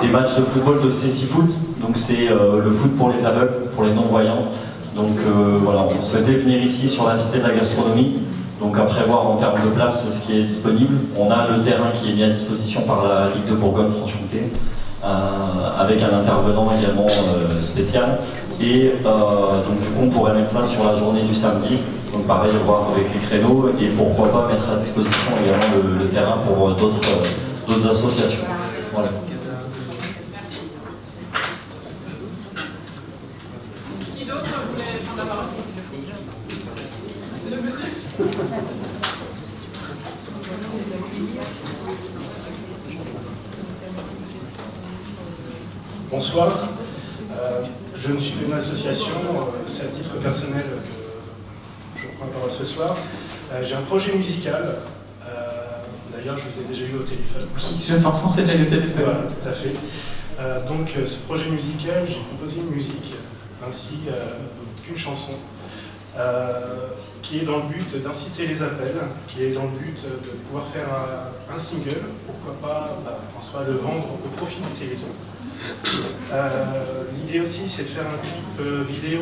des matchs de football de CC Foot. Donc c'est le foot pour les aveugles, pour les non-voyants. Donc voilà, on souhaitait venir ici sur la Cité de la Gastronomie. Donc à prévoir en termes de place ce qui est disponible. On a le terrain qui est mis à disposition par la Ligue de Bourgogne-Franche-Comté, avec un intervenant également spécial. Et donc du coup on pourrait mettre ça sur la journée du samedi, donc pareil, voir avec les créneaux, et pourquoi pas mettre à disposition également le terrain pour d'autres associations. Voilà. Qui d'autre voulait prendre la parole? C'est le monsieur. Bonsoir, je me suis fait une association, c'est à titre personnel que je prends la parole ce soir. J'ai un projet musical, d'ailleurs je vous ai déjà eu au téléphone. Oui, je pense qu'on s'est déjà eu au téléphone. Voilà, tout à fait. Donc ce projet musical, j'ai composé une musique, ainsi qu'une chanson, qui est dans le but d'inciter les appels, qui est dans le but de pouvoir faire un single, pourquoi pas en soi le vendre au profit du Téléthon. L'idée aussi c'est de faire un clip vidéo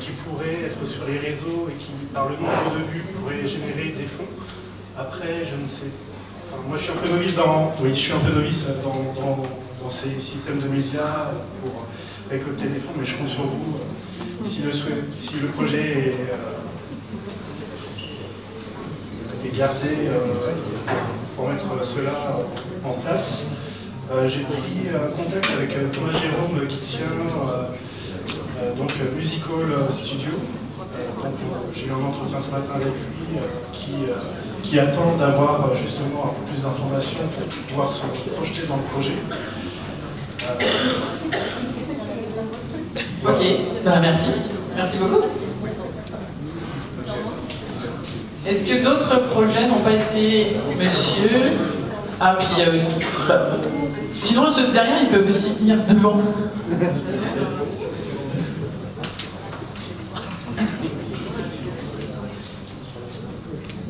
qui pourrait être sur les réseaux et qui par le nombre de vues pourrait générer des fonds. Après je ne sais, enfin moi je suis un peu novice dans ces systèmes de médias pour récolter des fonds, mais je compte sur vous si le projet est gardé pour mettre cela en place. J'ai pris contact avec Thomas Jérôme qui tient donc Musical Studio. J'ai eu un entretien ce matin avec lui qui attend d'avoir justement un peu plus d'informations pour pouvoir se projeter dans le projet. Ok, ben merci. Merci beaucoup. Est-ce que d'autres projets n'ont pas été, monsieur? Ah, puis il y a aussi... sinon, ceux derrière, ils peuvent aussi venir devant.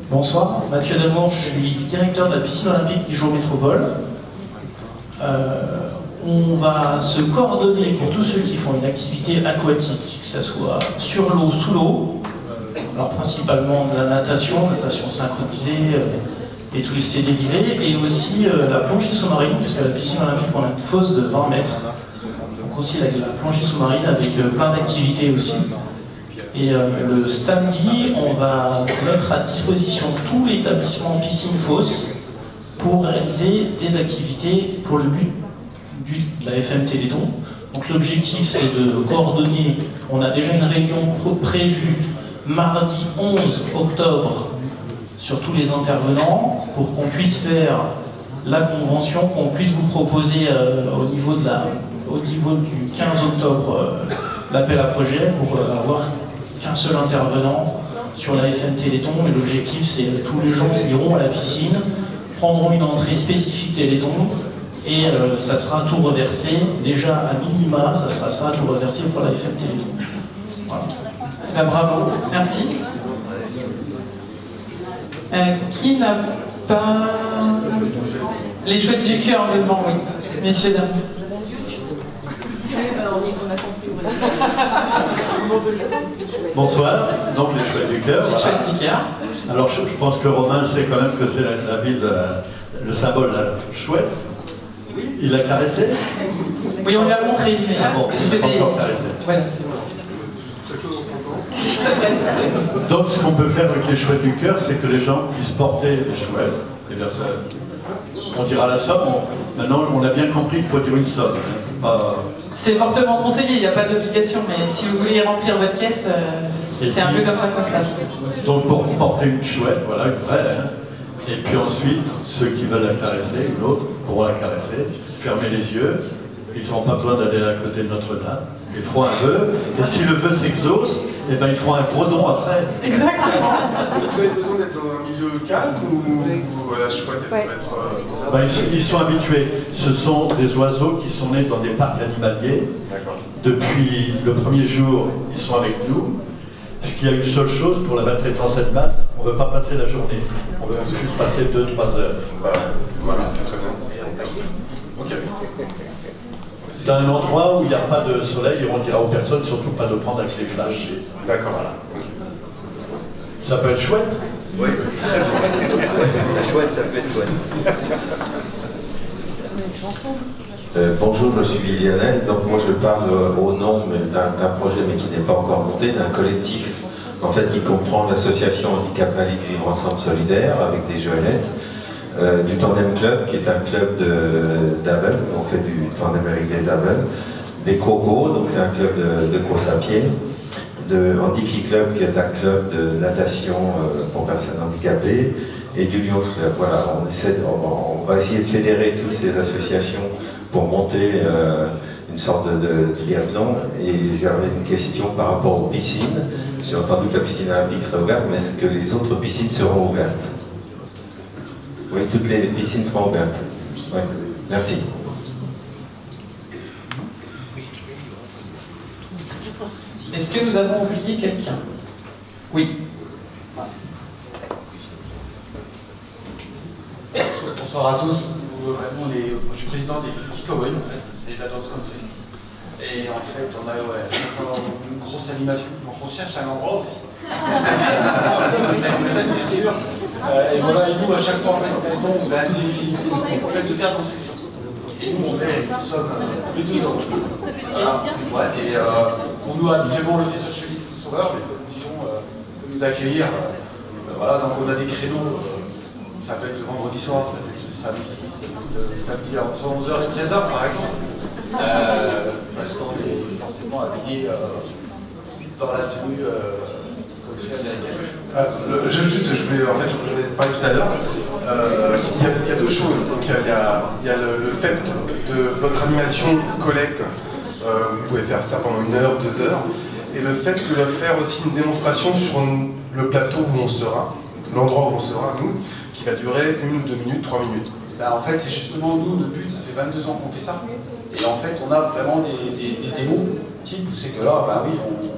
Bonsoir, Mathieu Damour, je suis directeur de la piscine olympique Dijon Métropole. On va se coordonner pour tous ceux qui font une activité aquatique, que ce soit sur l'eau, sous l'eau, alors principalement de la natation synchronisée et tous les essais dérivés, et aussi la plongée sous-marine, parce qu'à la piscine olympique on a une fosse de 20 mètres, donc aussi la plongée sous-marine avec plein d'activités aussi. Et le samedi, on va mettre à disposition tout l'établissement piscine-fosse pour réaliser des activités pour le but de la FM Téléthon. Donc l'objectif c'est de coordonner, on a déjà une réunion prévue mardi 11 octobre sur tous les intervenants pour qu'on puisse faire la convention, qu'on puisse vous proposer au niveau du 15 octobre l'appel à projet pour avoir qu'un seul intervenant sur la FM Téléthon, mais l'objectif c'est tous les gens qui iront à la piscine prendront une entrée spécifique Téléthon et ça sera tout reversé, déjà à minima, ça sera ça tout reversé pour la FM Téléthon. Voilà. Ben, bravo, merci. Qui n'a pas les chouettes du cœur devant, oui. Messieurs, dames. Bonsoir, donc les chouettes du cœur. Les chouettes du cœur. Alors je pense que Romain sait quand même que c'est la ville, le symbole de la chouette. Il l'a caressé? Oui, on lui a montré, mais bon, c'était... encore caressé. Voilà. Donc ce qu'on peut faire avec les chouettes du cœur, c'est que les gens puissent porter des chouettes. Et bien, ça, on dira la somme. Maintenant, on a bien compris qu'il faut dire une somme. Hein, c'est fortement conseillé, il n'y a pas d'obligation, mais si vous voulez remplir votre caisse, c'est un peu comme ça que ça se passe. Donc pour porter une chouette, voilà, une vraie, hein, et puis ensuite, ceux qui veulent la caresser, une autre, pourront la caresser, fermer les yeux, ils n'auront pas besoin d'aller à côté de Notre-Dame, ils feront un vœu, et si le vœu s'exauce, eh ben, ils feront un gros don après. Exactement. Vous avez besoin d'être dans un milieu calme ou la chouette peut être... Ben, ils sont habitués. Ce sont des oiseaux qui sont nés dans des parcs animaliers. Depuis le premier jour, ils sont avec nous. Ce qu'il y a une seule chose pour la maltraitance animale, on ne veut pas passer la journée. On veut juste passer 2-3 heures. Voilà, c'est très bien. Ok. Dans un endroit où il n'y a pas de soleil, on dira aux personnes surtout pas de prendre avec les flashs. D'accord. Voilà. Ça peut être chouette. Oui, chouette, ça peut être chouette. Bonjour, je suis Lionel. Donc moi je parle au nom d'un projet mais qui n'est pas encore monté, d'un collectif en fait qui comprend l'association Handicap Valide Vivre Ensemble Solidaire avec des Joëlettes, du Tandem Club qui est un club d'aveugles, on fait du tandem avec les aveugles, des Crocos, donc c'est un club de course à pied, de Handifi Club qui est un club de natation pour personnes handicapées et du Lions Club. Voilà, on va essayer de fédérer toutes ces associations pour monter une sorte de triathlon. Et j'avais une question par rapport aux piscines. J'ai entendu que la piscine olympique serait ouverte, mais est-ce que les autres piscines seront ouvertes? Oui, toutes les piscines seront ouvertes. Oui, merci. Est-ce que nous avons oublié quelqu'un? Oui. Bonsoir à tous. Je suis président des Funky Cowboys, en fait, c'est la danse country. Et en fait, on a une grosse animation. Donc on cherche un endroit aussi. Bien sûr. Et voilà, et nous, à chaque fois, on fait un défi. On fait de faire danser les gens. Et nous, on met une somme de 2 euros. Voilà. Ouais, et pour nous, habituellement, on le fait sur Chevilly Sauveur, mais comme Dijon peut nous accueillir. Voilà, donc on a des créneaux. Ça peut être le vendredi soir, ça peut être le samedi entre 11h et 13h par exemple. Parce qu'on est forcément habillé dans la tenue country américaine. Je voulais parler tout à l'heure. Il y a deux choses. Donc, il y a le fait de votre animation collecte. Vous pouvez faire ça pendant 1 heure, 2 heures. Et le fait de le faire aussi une démonstration sur le plateau où on sera, l'endroit où on sera, nous, qui va durer 1 ou 2 minutes, 3 minutes. Ben, en fait, c'est justement nous, le but, ça fait 22 ans qu'on fait ça. Et en fait, on a vraiment des démos type où c'est que là, ben oui,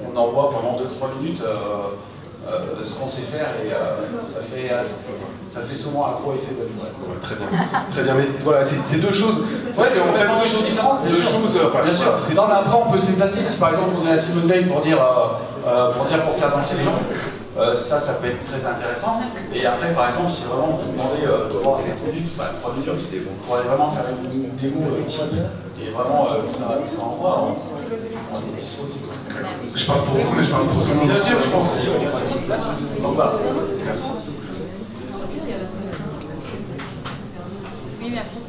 on envoie pendant 2-3 minutes ce qu'on sait faire et ça fait souvent un gros effet de fou. Ouais, très bien. Très bien, mais voilà, c'est deux choses. Ouais, c'est en fait deux choses différentes. Deux choses. Bien sûr. Non, mais après, on peut se déplacer. Si par exemple, on est à Simone Veil pour pour faire danser les gens. Ça peut être très intéressant. Et après, par exemple, si vraiment vous demandez 3 minutes, pour aller vraiment faire une démo type et vraiment ça envoie, on est dispo aussi. Je parle pour vous, mais je parle pour tout le monde. Bien sûr, je pense aussi. Donc voilà. Merci. Oui, mais après,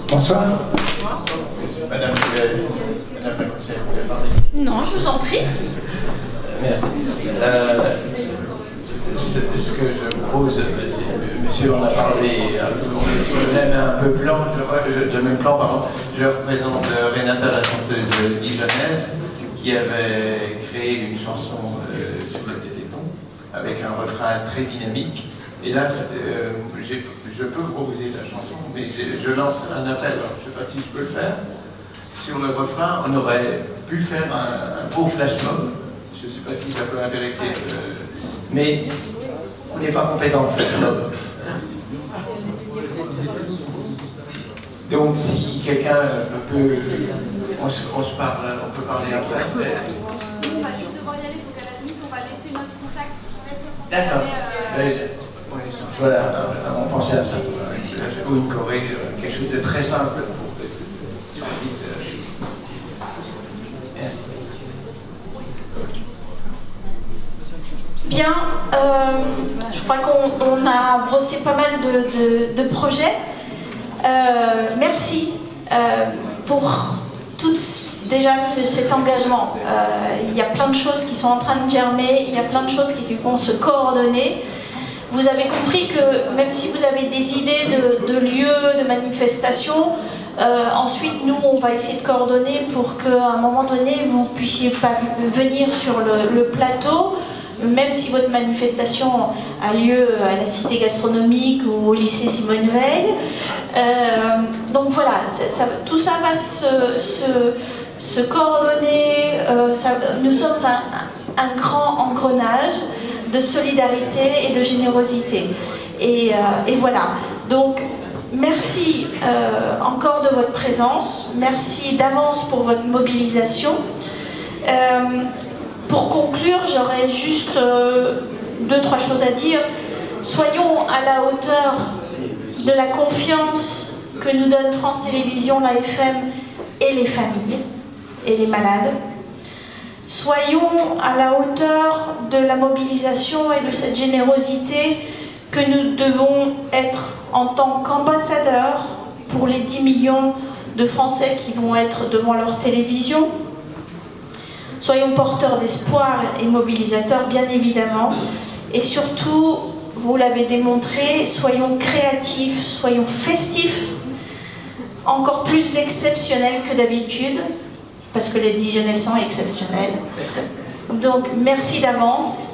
Bonsoir. Madame la conseillère, vous voulez parler? Non, je vous en prie. Merci. ce que je propose, monsieur en a parlé, on est sur le même plan, pardon. Je représente Renata, la chanteuse dijonnaise, qui avait créé une chanson sur le Téléthon, avec un refrain très dynamique. Et là, je peux vous proposer la chanson, mais je lance un appel, alors, je ne sais pas si je peux le faire. Sur le refrain, on aurait pu faire un beau flash mob. Je ne sais pas si ça peut intéresser, mais on n'est pas compétent en flash mob. Donc si quelqu'un peut, on peut parler après. On va juste devoir y aller, donc à la limite on va laisser notre contact. D'accord. Voilà, on pensait à ça. Ou une choré, quelque chose de très simple. Merci. Bien, je crois qu'on a brossé pas mal de projets. Merci pour tout déjà cet engagement. Il y a plein de choses qui sont en train de germer, il y a plein de choses qui vont se coordonner. Vous avez compris que même si vous avez des idées de lieux, de manifestations, ensuite nous on va essayer de coordonner pour qu'à un moment donné vous puissiez pas venir sur le plateau, même si votre manifestation a lieu à la cité gastronomique ou au lycée Simone Veil. Donc voilà, tout ça va se coordonner. Nous sommes un grand engrenage de solidarité et de générosité. Et voilà. Donc, merci encore de votre présence. Merci d'avance pour votre mobilisation. Pour conclure, j'aurais juste 2-3 choses à dire. Soyons à la hauteur de la confiance que nous donne France Télévisions, l'AFM et les familles et les malades. Soyons à la hauteur de la mobilisation et de cette générosité que nous devons être en tant qu'ambassadeurs pour les 10 millions de Français qui vont être devant leur télévision. Soyons porteurs d'espoir et mobilisateurs, bien évidemment. Et surtout, vous l'avez démontré, soyons créatifs, soyons festifs, encore plus exceptionnels que d'habitude, parce que les Dijonnais sont exceptionnels. Donc, merci d'avance.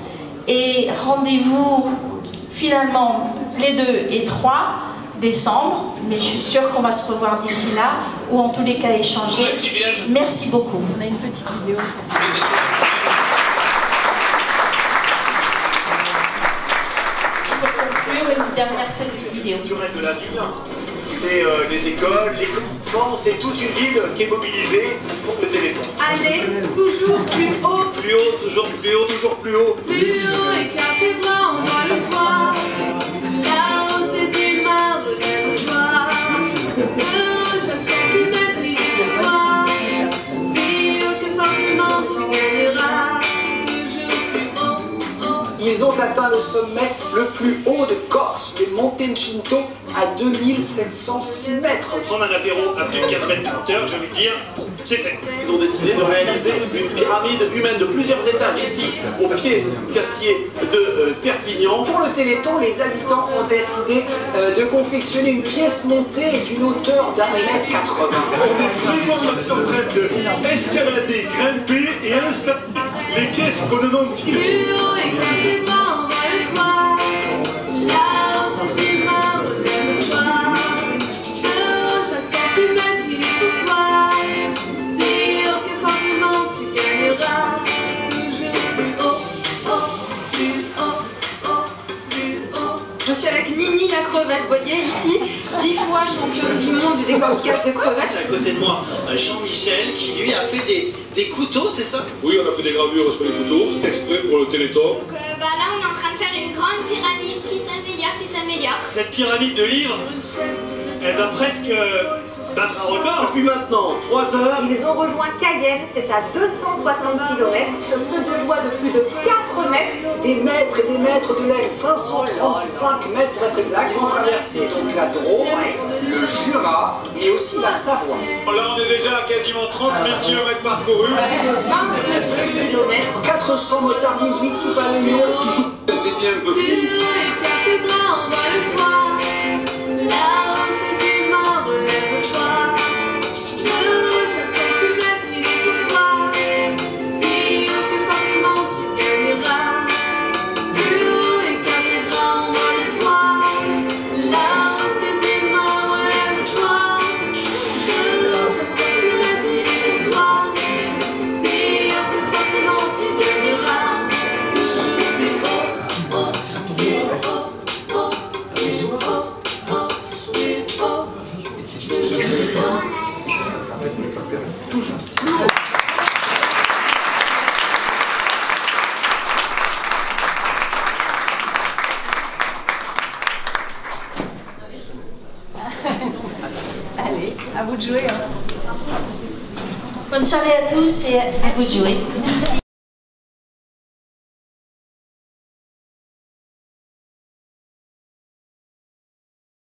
Et rendez-vous finalement les 2 et 3 décembre, mais je suis sûre qu'on va se revoir d'ici là, ou en tous les cas échanger. Merci beaucoup. On a une petite vidéo. Une dernière petite vidéo. De la ville, c'est les écoles, les commerçants, c'est toute une ville qui est mobilisée pour le Téléthon. Allez, toujours plus haut. Plus haut, toujours plus haut, toujours plus haut. Plus haut et café blanc, on voit le toit. Là-haut, ces humains relèvent le doigt. Chaque centimètre, il est pour toi. Sûr que forcément tu gagneras. Toujours plus haut. Ils ont atteint le sommet le plus haut de Corse, le Monte Cinto, à 2706 mètres. Prendre un apéro à plus de 4 mètres de hauteur, j'ai envie de dire, c'est fait. Ils ont décidé de réaliser une pyramide humaine de plusieurs étages ici, au pied du quartier de Perpignan. Pour le Téléthon, les habitants ont décidé de confectionner une pièce montée d'une hauteur d'1,80 m. On est vraiment en train d'escalader, grimper et installer les caisses qu'on nous donne pile. Plus haut et café blanc, on voit le toit. Là-haut, ces humains relèvent le doigt. Chaque centimètre, il est pour toi. Sûr que forcément tu gagneras. Toujours plus haut, haut, plus haut, haut, plus haut. Je suis avec Nini la crevette, vous voyez ici, 10 fois championne du monde du décortiquage de crevettes. À côté de moi, Jean-Michel qui lui a fait des couteaux, c'est ça? Oui, on a fait des gravures sur les couteaux, c'est exprès pour le Téléthon. Donc là, on est en train de faire une grande pyramide qui s'améliore. Cette pyramide de livres, elle va presque battre un record. Depuis maintenant 3 heures. Ils ont rejoint Cayenne, c'est à 260 km, le feu de joie de plus de 4 mètres. Des mètres et des mètres de laine, 535 mètres pour être exact. Ils vont traverser donc la Drôme, le Jura et aussi la Savoie. Là, on est déjà à quasiment 30 000 km parcourus. 22 km. 80 400 motards 18 sous pavillon. Des biens un peu fous. Café blanc, envole-toi. Là-haut, ces humains, relève-toi. De chaque centimètre, il est pour toi. Si que forcément tu gagneras. Plus haut et café blanc, envole-toi. Là-haut, ces humains, relève-toi. De chaque centimètre, il est pour toi. Si que forcément tu gagneras. Toujours plus haut. Allez, à vous de jouer. Bonne soirée à tous et à vous de jouer. Merci.